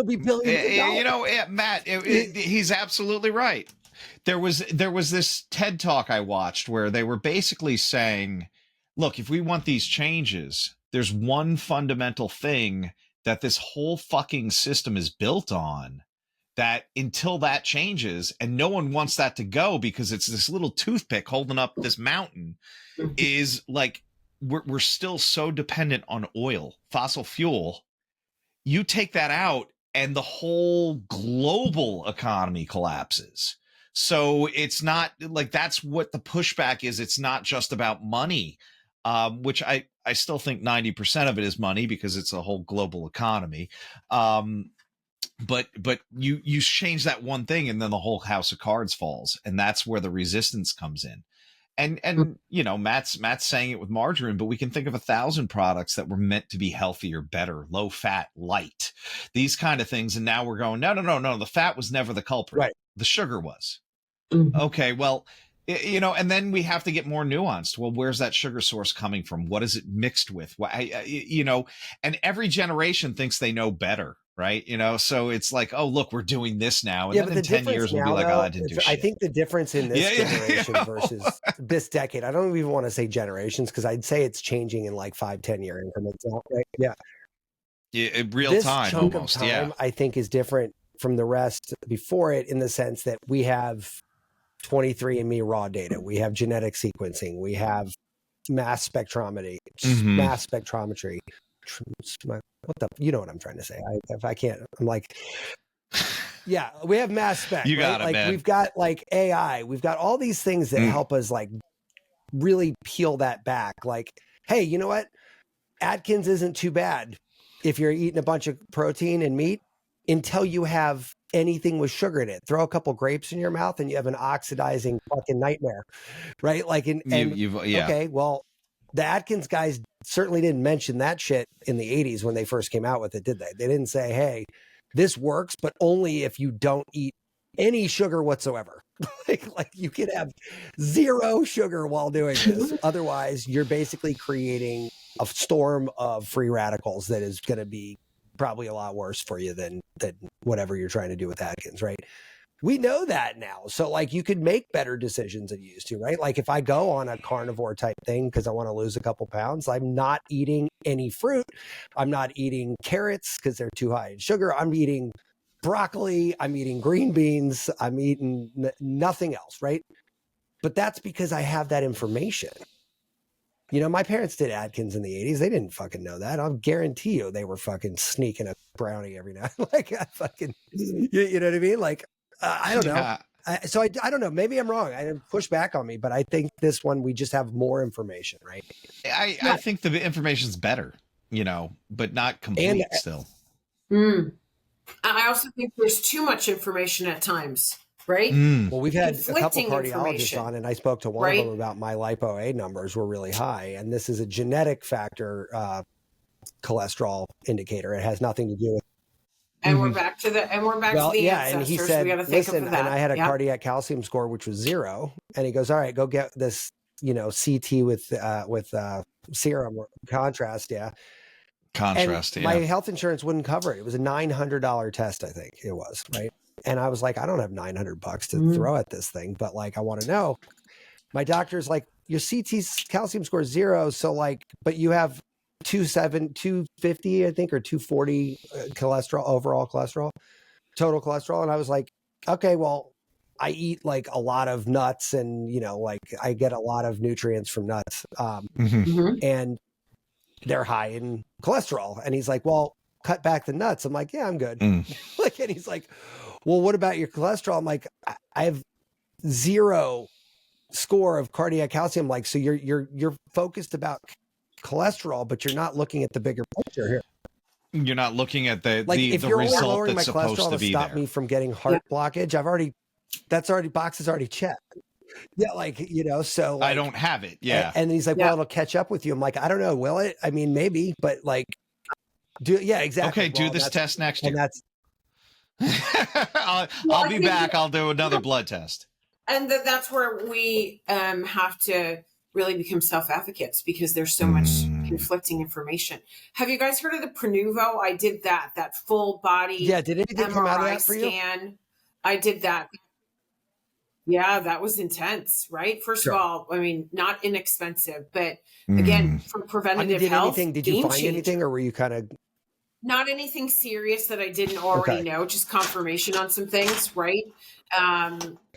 be billions of dollars. You know, Matt, he's absolutely right. There was this TED Talk I watched where they were basically saying, look, if we want these changes, there's one fundamental thing that this whole fucking system is built on, that until that changes, and no one wants that to go because it's this little toothpick holding up this mountain, is like, we're still so dependent on oil, fossil fuel. You take that out and the whole global economy collapses. So it's not like, that's what the pushback is. It's not just about money, which I still think 90% of it is money because it's a whole global economy. But you change that one thing and then the whole house of cards falls, and that's where the resistance comes in. And you know, Matt's saying it with margarine, but we can think of 1,000 products that were meant to be healthier, better, low fat, light, these kind of things. And now we're going, no. The fat was never the culprit. Right. The sugar was. Okay, well, and then we have to get more nuanced. Well, where's that sugar source coming from? What is it mixed with? And every generation thinks they know better, right? So it's like, oh, look, we're doing this now. And then in 10 years, we'll be like, oh, I didn't do shit. I think the difference in this generation versus this decade, I don't even want to say generations, because I'd say it's changing in like 5-10 year increments. Right? Yeah. Real this time chunk almost. Of time, I think, is different from the rest before it, in the sense that we have 23andMe raw data, we have genetic sequencing, we have mass spectrometry, what the, you know what I'm trying to say. If I can't, I'm like, yeah, we have mass spec. You got right? it, like man. We've got like AI, we've got all these things that help us like really peel that back. Like, hey, you know what? Atkins isn't too bad if you're eating a bunch of protein and meat until you have anything with sugar in it. Throw a couple grapes in your mouth and you have an oxidizing fucking nightmare, right? Like, okay, well, the Atkins guys certainly didn't mention that shit in the 80s when they first came out with it, did they? They didn't say, hey, this works, but only if you don't eat any sugar whatsoever. like you could have 0 sugar while doing this. Otherwise, you're basically creating a storm of free radicals that is going to be probably a lot worse for you than whatever you're trying to do with Atkins, right? We know that now. So like you could make better decisions than you used to, right? Like if I go on a carnivore type thing because I want to lose a couple pounds, I'm not eating any fruit. I'm not eating carrots because they're too high in sugar. I'm eating broccoli. I'm eating green beans. I'm eating nothing else, right? But that's because I have that information. My parents did Atkins in the 80s. They didn't fucking know that. I'll guarantee you they were fucking sneaking a brownie every night. Like, I fucking, you know what I mean? Like, I don't know. Yeah. I don't know. Maybe I'm wrong. I didn't push back on me, but I think this one, we just have more information, right? I think the information's better, but not complete still. I also think there's too much information at times. Right. Well, we've had a couple cardiologists on, and I spoke to one of them about my lipo-A numbers were really high, and this is a genetic factor cholesterol indicator. It has nothing to do with. And we're back to the ancestors. And he said, listen, and I had a cardiac calcium score which was 0, and he goes, all right, go get this, CT with serum contrast, Contrast, My health insurance wouldn't cover it. It was a $900 test, I think it was, right? And I was like, I don't have $900 to throw at this thing, but like, I want to know. My doctor's like, your CT calcium score is 0. So like, but you have 250, I think, or 240 cholesterol, overall cholesterol, total cholesterol. And I was like, okay, well, I eat like a lot of nuts and, like I get a lot of nutrients from nuts. And they're high in cholesterol. And he's like, well, cut back the nuts. I'm like, yeah, I'm good. Like, and he's like, well, what about your cholesterol? I'm like, I have 0 score of cardiac calcium. Like, so you're focused about cholesterol, but you're not looking at the bigger picture here. You're not looking at the result that's supposed to be stop me from getting heart blockage. Boxes already checked. Yeah, like, so like, I don't have it. Yeah. And he's like, well, it'll catch up with you. I'm like, I don't know. Will it? I mean, maybe, but like, exactly. Okay, do this test next year. And that's. I'll be back. I'll do another blood test. And that's where we have to really become self-advocates, because there's so much conflicting information. Have you guys heard of the Prenuvo? I did that full body. Yeah. Did anything MRI come out of that for scan. you? I did that. Yeah, that was intense, right? First of all, I mean, not inexpensive, but again, for preventative health. Did you find anything, or were you kind of? Not anything serious that I didn't already know, just confirmation on some things, right?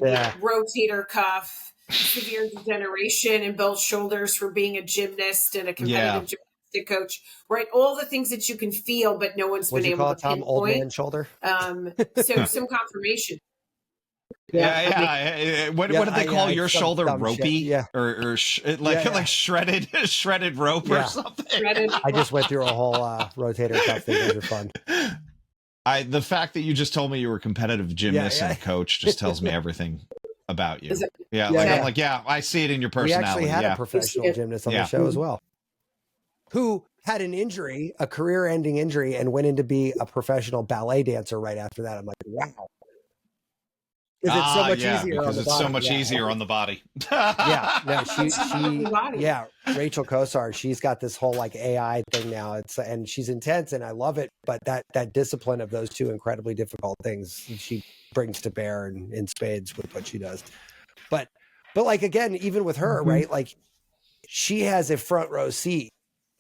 Rotator cuff, severe degeneration in both shoulders for being a gymnast and a competitive gymnastic coach, right? All the things that you can feel, but no one's been able to pinpoint. Old man shoulder? So some confirmation. What did they call your shoulder? Ropey? Shit. Or like shredded rope or something? I just went through a whole rotator cuff thing. Those are fun. The fact that you just told me you were a competitive gymnast and coach just tells me everything about you. I'm like, I see it in your personality. We actually had a professional gymnast on the show as well, who had an injury, a career-ending injury, and went in to be a professional ballet dancer right after that. I'm like, wow. Because it's so much easier because on the it's body. so much easier on the body. No, Rachel Kosar, she's got this whole like AI thing now. And she's intense and I love it. But that discipline of those two incredibly difficult things she brings to bear in spades with what she does. But like, again, even with her, right? Like she has a front row seat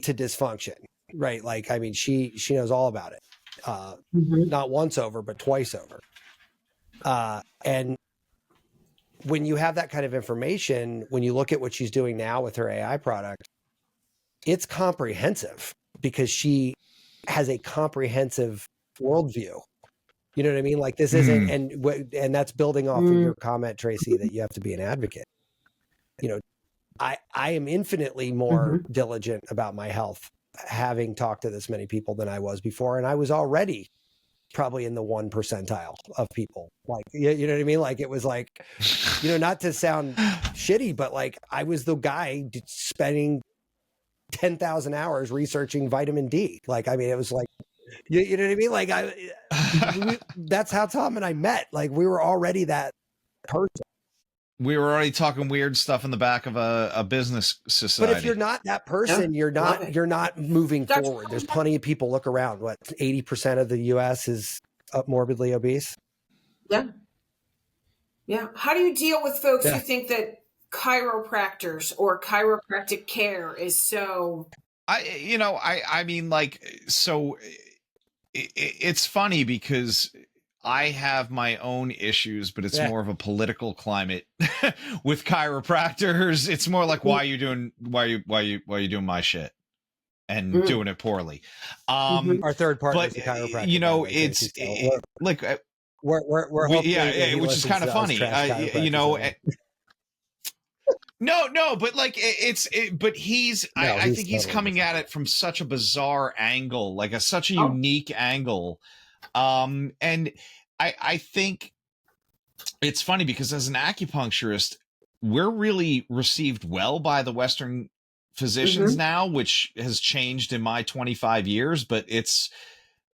to dysfunction, right? Like, I mean, she knows all about it. Not once over, but twice over. And when you have that kind of information, when you look at what she's doing now with her AI product, it's comprehensive because she has a comprehensive worldview. You know what I mean? Like this isn't, and that's building off of your comment, Tracy, that you have to be an advocate. You know, I am infinitely more diligent about my health, having talked to this many people than I was before. And I was already probably in the 1 percentile of people. Like, you know what I mean? Like it was like, you know, not to sound shitty, but like I was the guy spending 10,000 hours researching vitamin D. Like, I mean, it was like, you know what I mean? Like that's how Tom and I met. Like we were already that person. We were already talking weird stuff in the back of a business society. But if you're not that person, you're not moving forward. There's plenty of people. Look around. What 80% of the U.S. is morbidly obese. Yeah. How do you deal with folks who think that chiropractors or chiropractic care is so? I mean, like, so it's funny because I have my own issues, but it's more of a political climate with chiropractors. It's more like, why are you doing my shit and doing it poorly? Our third partner is the chiropractor. You know, it's like, we're hoping which is kind of funny, you know. No, but like but I think he's coming at it from such a bizarre angle, like such a unique angle. And I think it's funny because as an acupuncturist, we're really received well by the Western physicians now, which has changed in my 25 years. But it's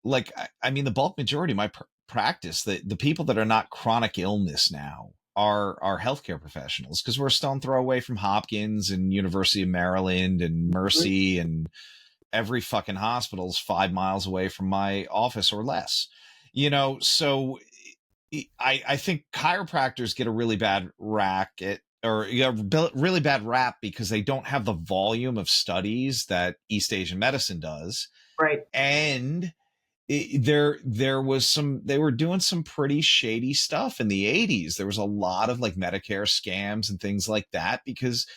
like, I mean, the bulk majority of my practice, the people that are not chronic illness now are healthcare professionals, because we're a stone throw away from Hopkins and University of Maryland and Mercy, and every fucking hospital's 5 miles away from my office or less. You know, so I think chiropractors get a really bad really bad rap because they don't have the volume of studies that East Asian medicine does. Right. And they were doing some pretty shady stuff in the 80s. There was a lot of like Medicare scams and things like that, because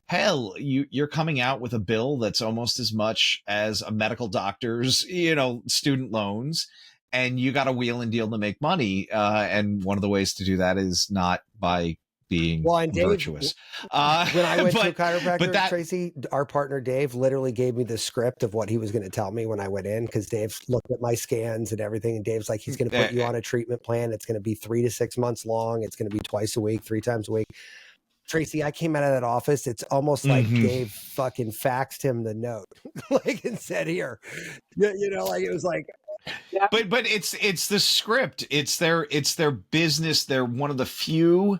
hell, you're coming out with a bill that's almost as much as a medical doctor's, you know, student loans, and you got to wheel and deal to make money. And one of the ways to do that is not by being virtuous. When I went to a chiropractor, Tracy, our partner Dave literally gave me the script of what he was going to tell me when I went in, because Dave looked at my scans and everything, and Dave's like, he's going to put you on a treatment plan. It's going to be 3 to 6 months long. It's going to be twice a week, 3 times a week. Tracy, I came out of that office. It's almost like Dave fucking faxed him the note, like, and said, here, you know, like it was like. Yeah. But it's the script. It's their business. They're one of the few,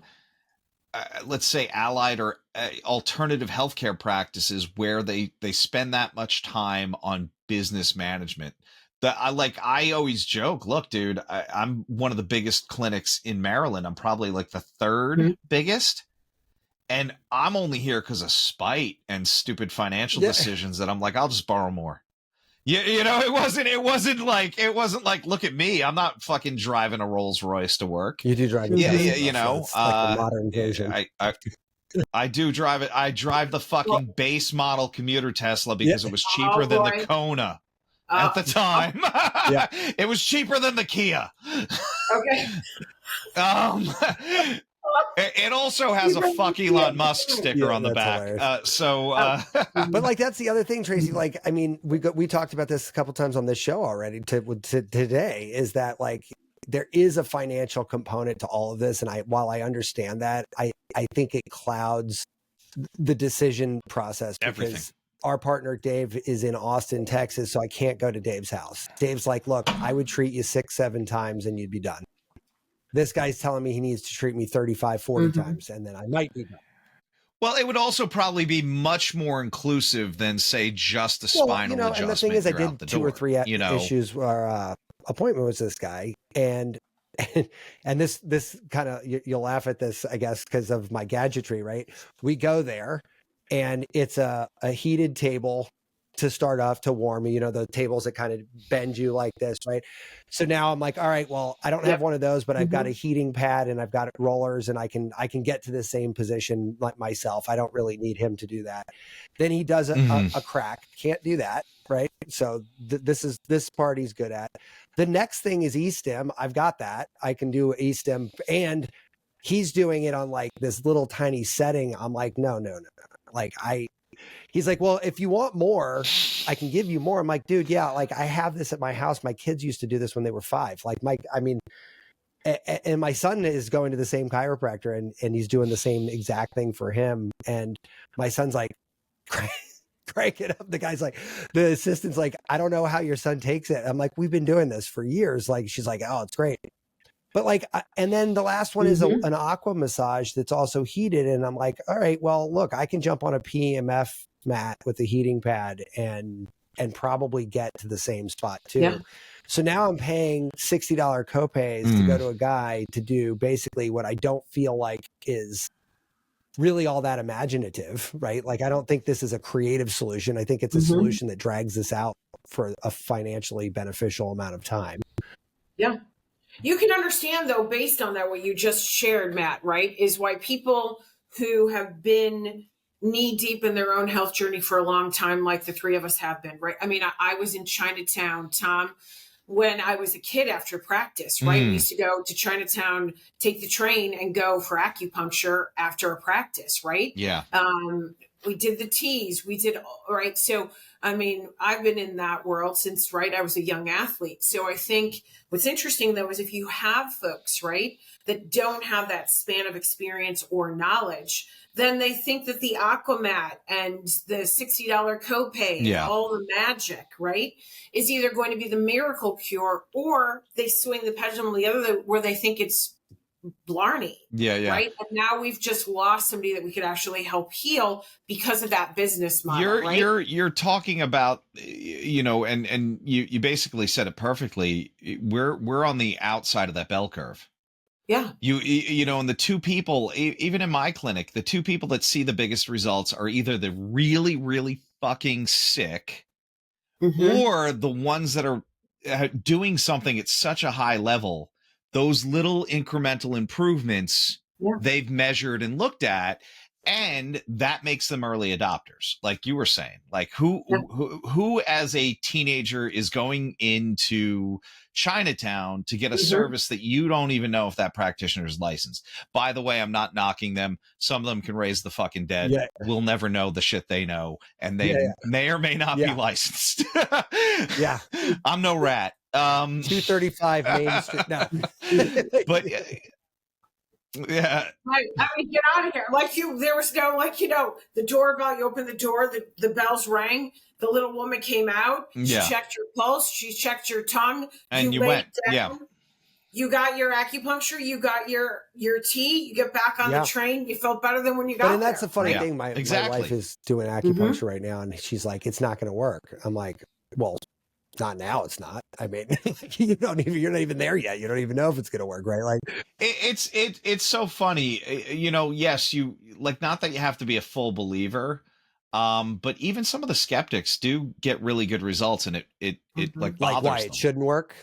let's say, allied or alternative healthcare practices where they spend that much time on business management. I always joke, look, dude, I'm one of the biggest clinics in Maryland. I'm probably like the third biggest. And I'm only here because of spite and stupid financial decisions that I'm like, I'll just borrow more. You know, it wasn't like, look at me, I'm not fucking driving a Rolls Royce to work. You do drive. You know, like the modern version. I do drive it. I drive the fucking base model commuter Tesla because it was cheaper than the Kona at the time. It was cheaper than the Kia. Okay. It also has a fuck Elon Musk sticker on the back. But like, that's the other thing, Tracy. Like, I mean, we talked about this a couple times on this show already today, is that like, there is a financial component to all of this. And while I understand that, I think it clouds the decision process, because everything. Our partner Dave is in Austin, Texas, so I can't go to Dave's house. Dave's like, look, I would treat you 6-7 times and you'd be done. this guy's telling me he needs to treat me 35, 40 times, and then I might need help. Well, it would also probably be much more inclusive than, say, just a spinal adjustment. And the thing is, I did 2 or 3 issues or appointment with this guy, and this kind of, you'll laugh at this, I guess, because of my gadgetry, right? We go there, and it's a heated table to start off to warm me, the tables that kind of bend you like this, right? So now I'm like, all right, well, I don't have one of those, but I've got a heating pad and I've got rollers, and I can get to the same position like myself. I don't really need him to do that. Then he does a crack. Can't do that, right? So this part he's good at. The next thing is E-stim. I've got that. I can do E-stim, and he's doing it on like this little tiny setting. I'm like, no. Like he's like, well, if you want more, I can give you more. I'm like, dude, yeah, like I have this at my house. My kids used to do this when they were 5. Like and my son is going to the same chiropractor, and he's doing the same exact thing for him. And my son's like, crank it up. The guy's like, the assistant's like, I don't know how your son takes it. I'm like, we've been doing this for years. Like, she's like, oh, it's great. But like, and then the last one is an aqua massage that's also heated. And I'm like, all right, well, look, I can jump on a PEMF mat with a heating pad and probably get to the same spot too. Yeah. So now I'm paying $60 copays to go to a guy to do basically what I don't feel like is really all that imaginative, right? Like, I don't think this is a creative solution. I think it's a solution that drags this out for a financially beneficial amount of time. Yeah. You can understand, though, based on that, what you just shared, Matt, right, is why people who have been knee deep in their own health journey for a long time, like the 3 of us have been, right? I mean, I was in Chinatown, Tom, when I was a kid after practice, right? We used to go to Chinatown, take the train and go for acupuncture after a practice, right? Yeah. We did the teas, right? So, I mean, I've been in that world since, right, I was a young athlete. So I think what's interesting, though, is if you have folks, right, that don't have that span of experience or knowledge, then they think that the Aquamat and the $60 copay and all the magic, right, is either going to be the miracle cure, or they swing the pendulum the other way where they think it's blarney. Yeah. Right. And now we've just lost somebody that we could actually help heal because of that business model. You're talking about, and you basically said it perfectly. We're on the outside of that bell curve. Yeah. And the 2 people, even in my clinic, the 2 people that see the biggest results are either the really, really fucking sick or the ones that are doing something at such a high level. Those little incremental improvements they've measured and looked at, and that makes them early adopters. Like you were saying, like who as a teenager is going into Chinatown to get a service that you don't even know if that practitioner is licensed. By the way, I'm not knocking them. Some of them can raise the fucking dead. Yeah. We'll never know the shit they know, and they may or may not be licensed. I'm no rat. 235 Main Street. No. But yeah. I mean, get out of here. There was no, the doorbell, you opened the door, the bells rang, the little woman came out, she checked your pulse, she checked your tongue, and you went down, you got your acupuncture, you got your tea, you get back on the train, you felt better than when you got there. And that's the funny thing. My wife is doing acupuncture right now, and she's like, it's not going to work. I'm like, well, not now. It's not. I mean, you're not even there yet. You don't even know if it's going to work, right? Like, it's so funny. Yes, you like, not that you have to be a full believer, but even some of the skeptics do get really good results, and it like bothers why them. It shouldn't work.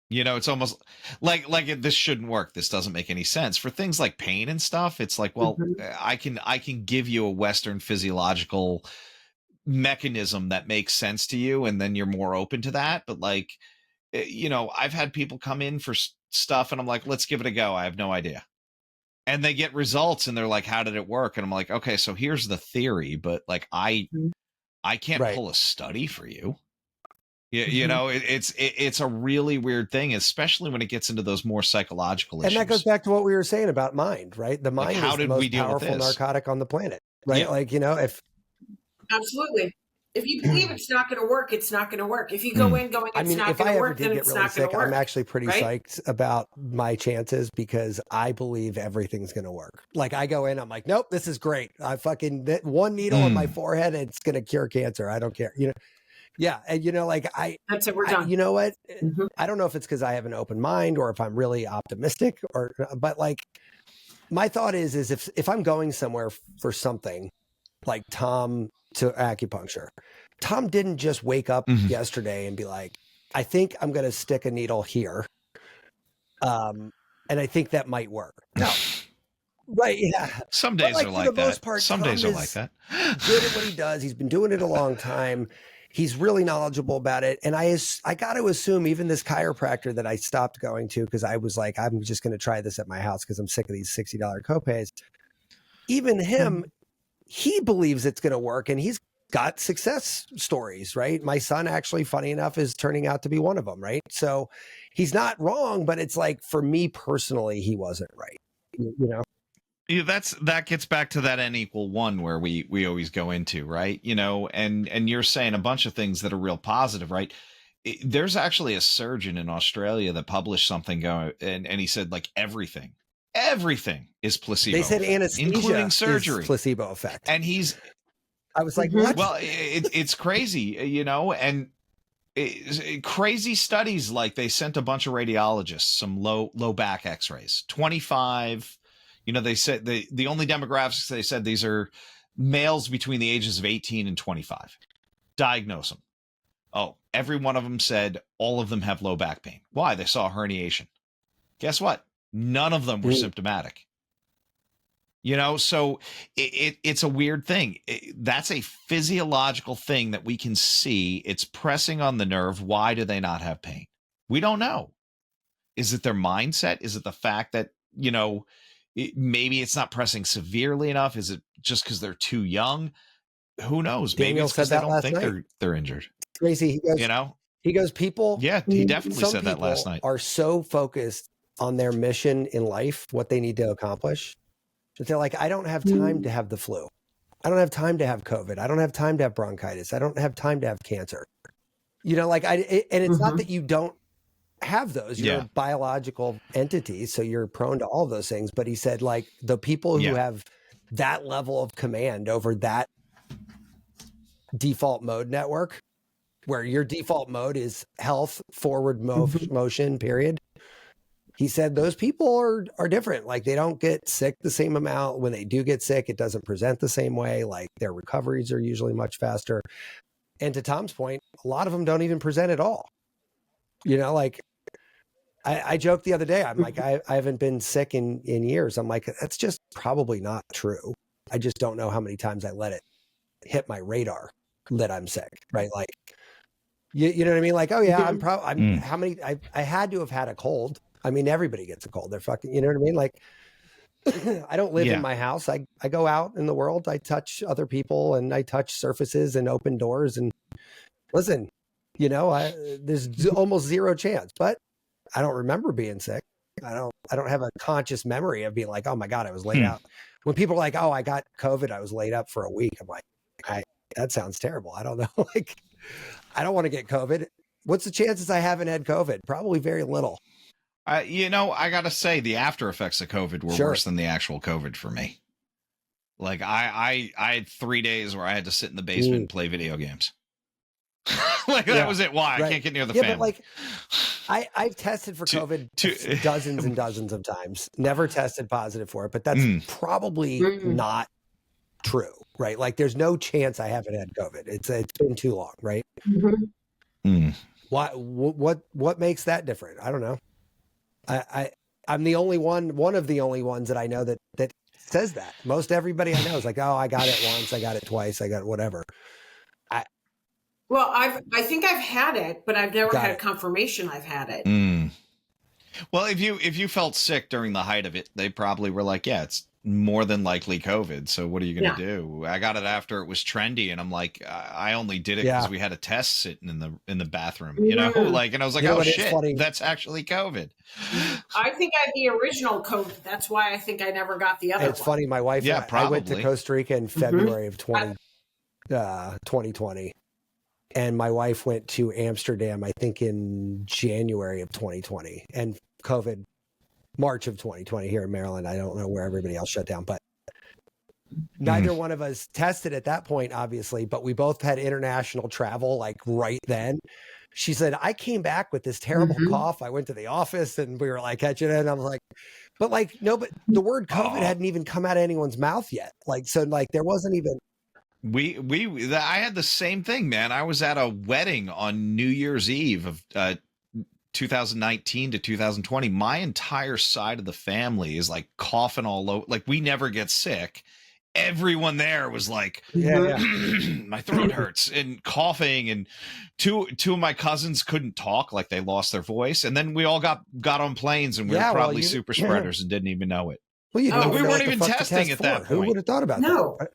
It's almost like this shouldn't work. This doesn't make any sense for things like pain and stuff. It's like, well, I can give you a Western physiological mechanism that makes sense to you, and then you're more open to that. But I've had people come in for stuff, and I'm like, let's give it a go. I have no idea. And they get results, and they're like, how did it work? And I'm like, okay, so here's the theory, but like, I can't pull a study for you. It's a really weird thing, especially when it gets into those more psychological issues. And that goes back to what we were saying about mind, right? The mind is the most powerful narcotic on the planet, right? Yeah. If absolutely. If you believe it's not going to work, it's not going to work. If you go in going, it's not going to work, then it's not going to work. I'm actually pretty psyched about my chances because I believe everything's going to work. Like I go in, I'm like, nope, this is great. I fucking one needle in my forehead, and it's going to cure cancer. I don't care. You know, yeah, and you know, like that's it. We're done. You know what? I don't know if it's because I have an open mind or if I'm really optimistic, but like my thought is if I'm going somewhere for something, like Tom to acupuncture. Tom didn't just wake up yesterday and be like, I think I'm going to stick a needle here. And I think that might work. No. Right. Yeah. Some days are like that. Some days are like that. Good at what he does. He's been doing it a long time. He's really knowledgeable about it. And I got to assume even this chiropractor that I stopped going to, because I was like, I'm just going to try this at my house because I'm sick of these $60 copays. Even him, he believes it's going to work, and he's got success stories, right? My son actually, funny enough, is turning out to be one of them, right? So he's not wrong, but it's like, for me personally, he wasn't right, you know? Yeah, that gets back to that N=1 where we always go into, right? You know, and you're saying a bunch of things that are real positive, right? There's actually a surgeon in Australia that published something and he said like everything is placebo. They said anesthesia, including surgery, is placebo effect. And I was like, what? Well, it's crazy, you know, and crazy studies. Like they sent a bunch of radiologists some low back x-rays, 25, you know, they said the only demographics they said these are males between the ages of 18 and 25. Diagnose them. Oh, every one of them said all of them have low back pain. Why? They saw a herniation. Guess what? None of them were symptomatic. You know, so it's a weird thing. That's a physiological thing that we can see. It's pressing on the nerve. Why do they not have pain? We don't know. Is it their mindset? Is it the fact that, you know, maybe it's not pressing severely enough? Is it just because they're too young? Who knows? Maybe it's because they don't think they're injured. Tracy, he goes, you know, people. Yeah, he definitely said that last night. Are so focused on their mission in life, what they need to accomplish, that they're like, I don't have time to have the flu. I don't have time to have COVID. I don't have time to have bronchitis. I don't have time to have cancer. You know, like and it's not that you don't have those. You're a biological entity, so you're prone to all of those things. But he said, like, the people who have that level of command over that default mode network, where your default mode is health, forward motion, period. He said those people are different. Like they don't get sick the same amount. When they do get sick, it doesn't present the same way. Like their recoveries are usually much faster. And to Tom's point, a lot of them don't even present at all. You know, like I joked the other day, I'm like, I haven't been sick in years. I'm like, that's just probably not true. I just don't know how many times I let it hit my radar that I'm sick, right? Like, you know what I mean? Like, oh yeah, how many, I had to have had a cold. I mean, everybody gets a cold. They're fucking, you know what I mean? Like, I don't live in my house. I go out in the world. I touch other people and I touch surfaces and open doors. And listen, you know, there's almost zero chance, but I don't remember being sick. I don't have a conscious memory of being like, oh my God, I was laid out. When people are like, oh, I got COVID, I was laid up for a week. I'm like, that sounds terrible. I don't know. Like, I don't want to get COVID. What's the chances I haven't had COVID? Probably very little. You know, I got to say the after effects of COVID were worse than the actual COVID for me. Like I had 3 days where I had to sit in the basement and play video games. Like that was it. Why? I can't get near the family. But like I've tested for COVID dozens and dozens of times, never tested positive for it, but that's probably not true, right? Like there's no chance I haven't had COVID. It's been too long, right? Why? What makes that different? I don't know. I'm the only one of the only ones that I know that says that. Most everybody I know is like, oh, I got it once, I got it twice, I got it whatever. Well, I think I've had it, but I've never had a confirmation I've had it. Well, if you felt sick during the height of it, they probably were like, yeah, it's more than likely COVID. So what are you going to do? I got it after it was trendy, and I'm like, I only did it because we had a test sitting in the bathroom, you know, like, and I was like, oh shit, that's actually COVID. I think I had the original COVID. That's why I think I never got the other. It's funny. My wife, I went to Costa Rica in February of 2020. and my wife went to Amsterdam, I think in January of 2020, and COVID, March of 2020 here in Maryland. I don't know where everybody else shut down, but neither one of us tested at that point, obviously, but we both had international travel like right then. She said, I came back with this terrible cough. I went to the office and we were like catching it. And I was like, but like, no, but the word COVID hadn't even come out of anyone's mouth yet. Like, so like there wasn't even. I had the same thing, man. I was at a wedding on New Year's Eve of 2019 to 2020. My entire side of the family is like coughing all over. Like we never get sick. Everyone there was like, my throat hurts and coughing, and two of my cousins couldn't talk, like they lost their voice. And then we all got on planes, and we were probably super spreaders and didn't even know it. Well, we weren't even testing at that point. Who would have thought about that?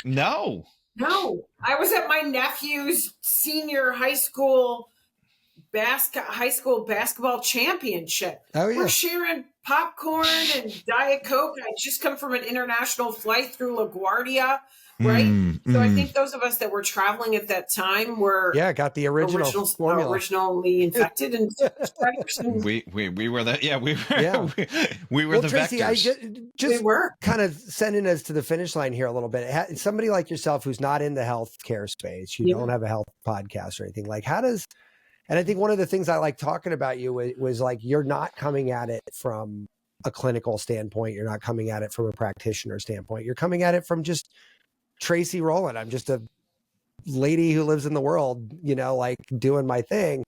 No. I was at my nephew's senior high school basketball championship. Oh yeah, we're sharing popcorn and Diet Coke. I just come from an international flight through LaGuardia, right? So I think those of us that were traveling at that time were got the original formula. Originally infected and we were the we were the Tracy, vectors. we were kind of sending us to the finish line here a little bit. Somebody like yourself who's not in the healthcare space, you don't have a health podcast or anything. Like and I think one of the things I like talking about you was like, you're not coming at it from a clinical standpoint. You're not coming at it from a practitioner standpoint. You're coming at it from just Tracy Rowland. I'm just a lady who lives in the world, like doing my thing.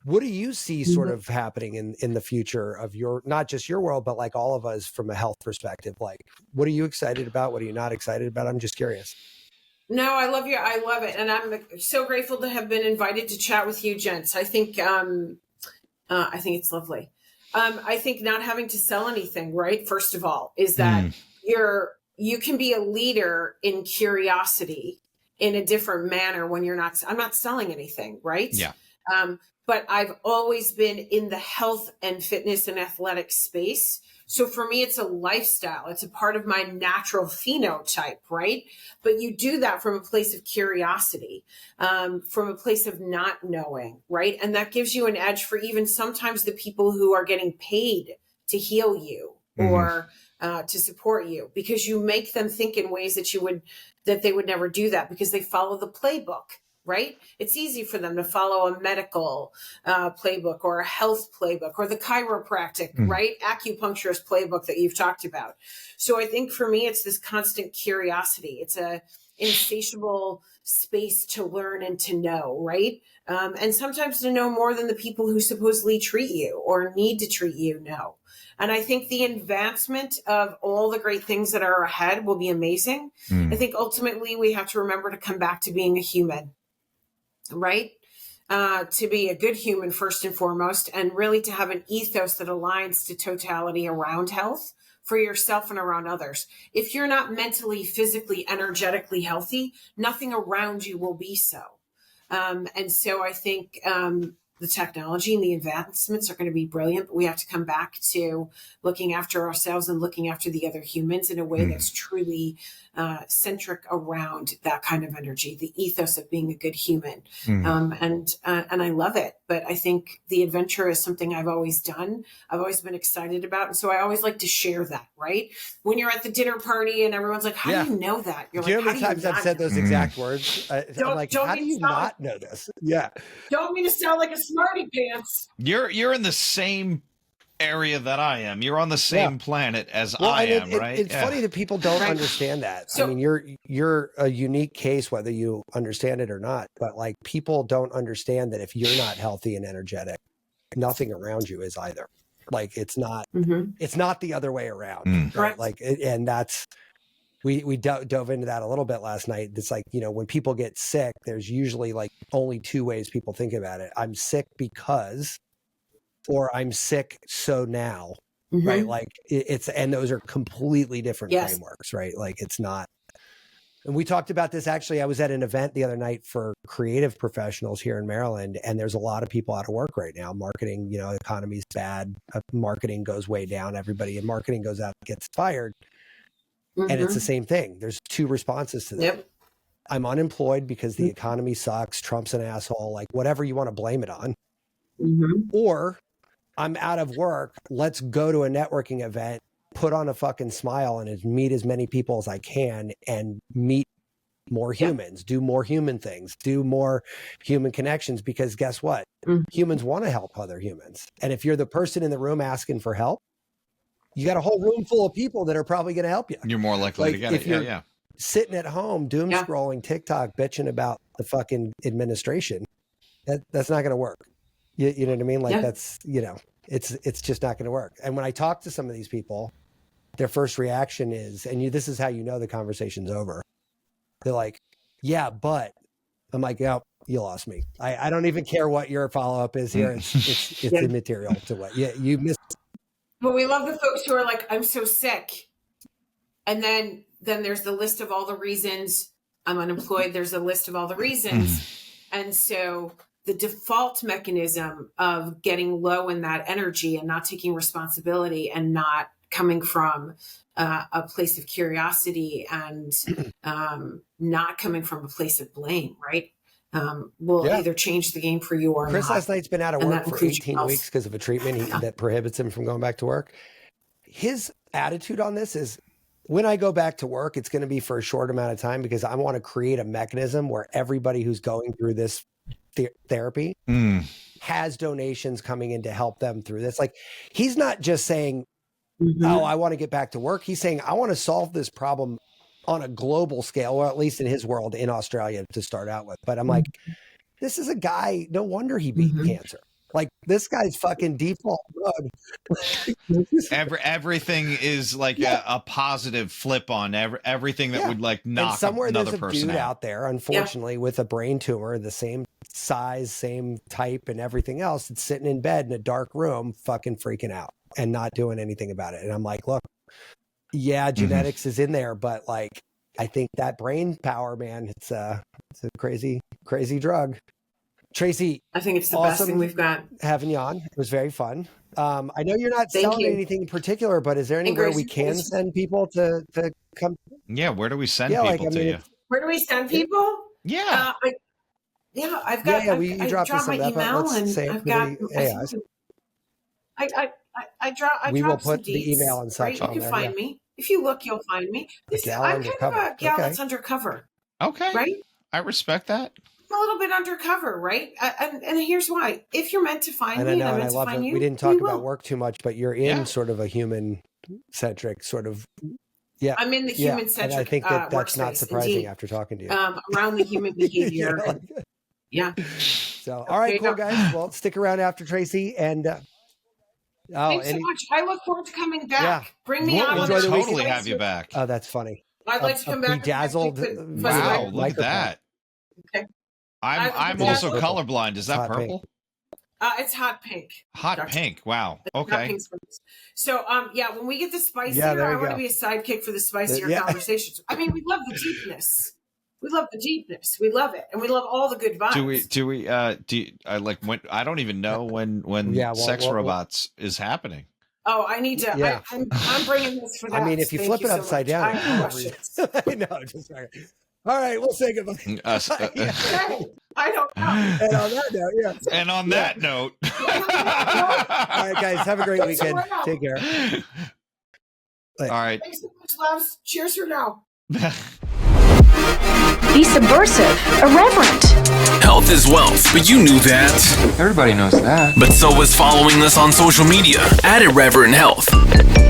What do you see sort of happening in the future of not just your world, but like all of us from a health perspective? Like, what are you excited about? What are you not excited about? I'm just curious. No, I love you. I love it. And I'm so grateful to have been invited to chat with you, gents. I think it's lovely. I think not having to sell anything, right? First of all, is that you can be a leader in curiosity in a different manner when I'm not selling anything, right? Yeah. But I've always been in the health and fitness and athletic space. So for me, it's a lifestyle. It's a part of my natural phenotype, right? But you do that from a place of curiosity, from a place of not knowing, right? And that gives you an edge for even sometimes the people who are getting paid to heal you or to support you, because you make them think in ways that they would never do that because they follow the playbook. Right? It's easy for them to follow a medical playbook or a health playbook or the chiropractic, right? Acupuncturist playbook that you've talked about. So I think for me, it's this constant curiosity. It's a insatiable space to learn and to know, right? And sometimes to know more than the people who supposedly treat you or need to treat you know. And I think the advancement of all the great things that are ahead will be amazing. I think ultimately we have to remember to come back to being a human. Right? To be a good human first and foremost, and really to have an ethos that aligns to totality around health for yourself and around others. If you're not mentally, physically, energetically healthy, nothing around you will be so. And so I think the technology and the advancements are going to be brilliant, but we have to come back to looking after ourselves and looking after the other humans in a way that's truly centric around that kind of energy, the ethos of being a good human. And I love it. But I think the adventure is something I've always done. I've always been excited about. And so I always like to share that, right? When you're at the dinner party and everyone's like, how do you know that? You're like, how many times I've said those exact words? I'm like, how do you not know this? Yeah. Don't mean to sound like a smarty pants. You're in the same area that I am. You're on the same planet as I am, right? It's funny that people don't understand that. So, I mean, you're a unique case, whether you understand it or not. But like, people don't understand that if you're not healthy and energetic, nothing around you is either. Like, it's not the other way around. Right? Like, and that's we dove into that a little bit last night. It's like, when people get sick, there's usually like only two ways people think about it. I'm sick because, or I'm sick so now, right? Like and those are completely different frameworks, right? Like, it's not. And we talked about this, actually. I was at an event the other night for creative professionals here in Maryland, and there's a lot of people out of work right now. Marketing, economy's bad. Marketing goes way down. Everybody in marketing goes out and gets fired. And it's the same thing. There's two responses to that. I'm unemployed because the economy sucks. Trump's an asshole, like whatever you want to blame it on. Or I'm out of work. Let's go to a networking event, put on a fucking smile and meet as many people as I can and meet more humans, do more human things, do more human connections, because guess what? Humans want to help other humans. And if you're the person in the room asking for help, you got a whole room full of people that are probably going to help you. You're more likely to get it. Yeah. Sitting at home, doom scrolling TikTok, bitching about the fucking administration. That's not going to work. You know what I mean? Like that's, it's just not going to work. And when I talk to some of these people, their first reaction is, and this is how you know the conversation's over. They're like, yeah, but I'm like, yeah, you lost me. I don't even care what your follow-up is here. It's immaterial to what you missed. But we love the folks who are like, I'm so sick. And then there's the list of all the reasons I'm unemployed. There's a list of all the reasons. And so the default mechanism of getting low in that energy and not taking responsibility and not coming from a place of curiosity and not coming from a place of blame, right? Will either change the game for you or Chris not. Last night's been out of work for 18 weeks because of a treatment that prohibits him from going back to work. His attitude on this is, when I go back to work, it's going to be for a short amount of time because I want to create a mechanism where everybody who's going through this therapy has donations coming in to help them through this. Like, he's not just saying, oh, I want to get back to work. He's saying, I want to solve this problem on a global scale, or at least in his world in Australia to start out with. But I'm like, this is a guy, no wonder he beat cancer. Like, this guy's fucking default drug. Everything is like a positive flip on everything that would like knock somewhere another there's a person dude out. out there, unfortunately, with a brain tumor, the same size, same type and everything else. It's sitting in bed in a dark room, fucking freaking out and not doing anything about it. And I'm like, look, genetics is in there, but like, I think that brain power, man, it's a crazy, crazy drug. Tracy, I think it's the best thing we've got. Having you on. It was very fun. I know you're not selling anything in particular, but is there anywhere we can send people to come? Yeah, where do we send people to you? Where do we send people? Yeah. I've got. You dropped my email, and I've got. We will put the email and such on there. You can find me. If you look, you'll find me. I'm kind of a gal that's undercover. Okay. Right? I respect that. I'm a little bit undercover, right? And here's why. If you're meant to find me, and I'm meant to find you, we didn't talk about work too much, but you're in sort of a human-centric sort of. Yeah, I'm in the human-centric. And I think that's not surprising after talking to you. Around the human behavior. So, all right, cool guys. Well, stick around after Tracy and. Thanks so much. I look forward to coming back. Yeah. Bring me on. We'll totally have you back. Oh, that's funny. I'd like to come back. Bedazzled. Wow, look at that. Okay. I'm also colorblind. Is that purple? It's hot pink. Hot pink. Wow. Okay. So, when we get the spicier, I want to be a sidekick for the spicier conversations. I mean, we love the deepness. We love the deepness. We love it, and we love all the good vibes. I don't even know when Sex Robots is happening. Oh, I need to. Yeah. I'm bringing this for that. I mean, if you flip it upside down, I know. Just all right, we'll say goodbye. I don't know. And on that note, And on that note. All right, guys, have a great weekend. Take care. All right. Thanks so much, loves. Cheers for now. Be subversive, irreverent. Health is wealth, but you knew that. Everybody knows that. But so is following us on social media at Irreverent Health.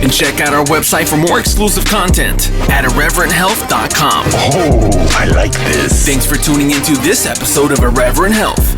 And check out our website for more exclusive content at irreverenthealth.com. Oh, I like this. Thanks for tuning into this episode of Irreverent Health.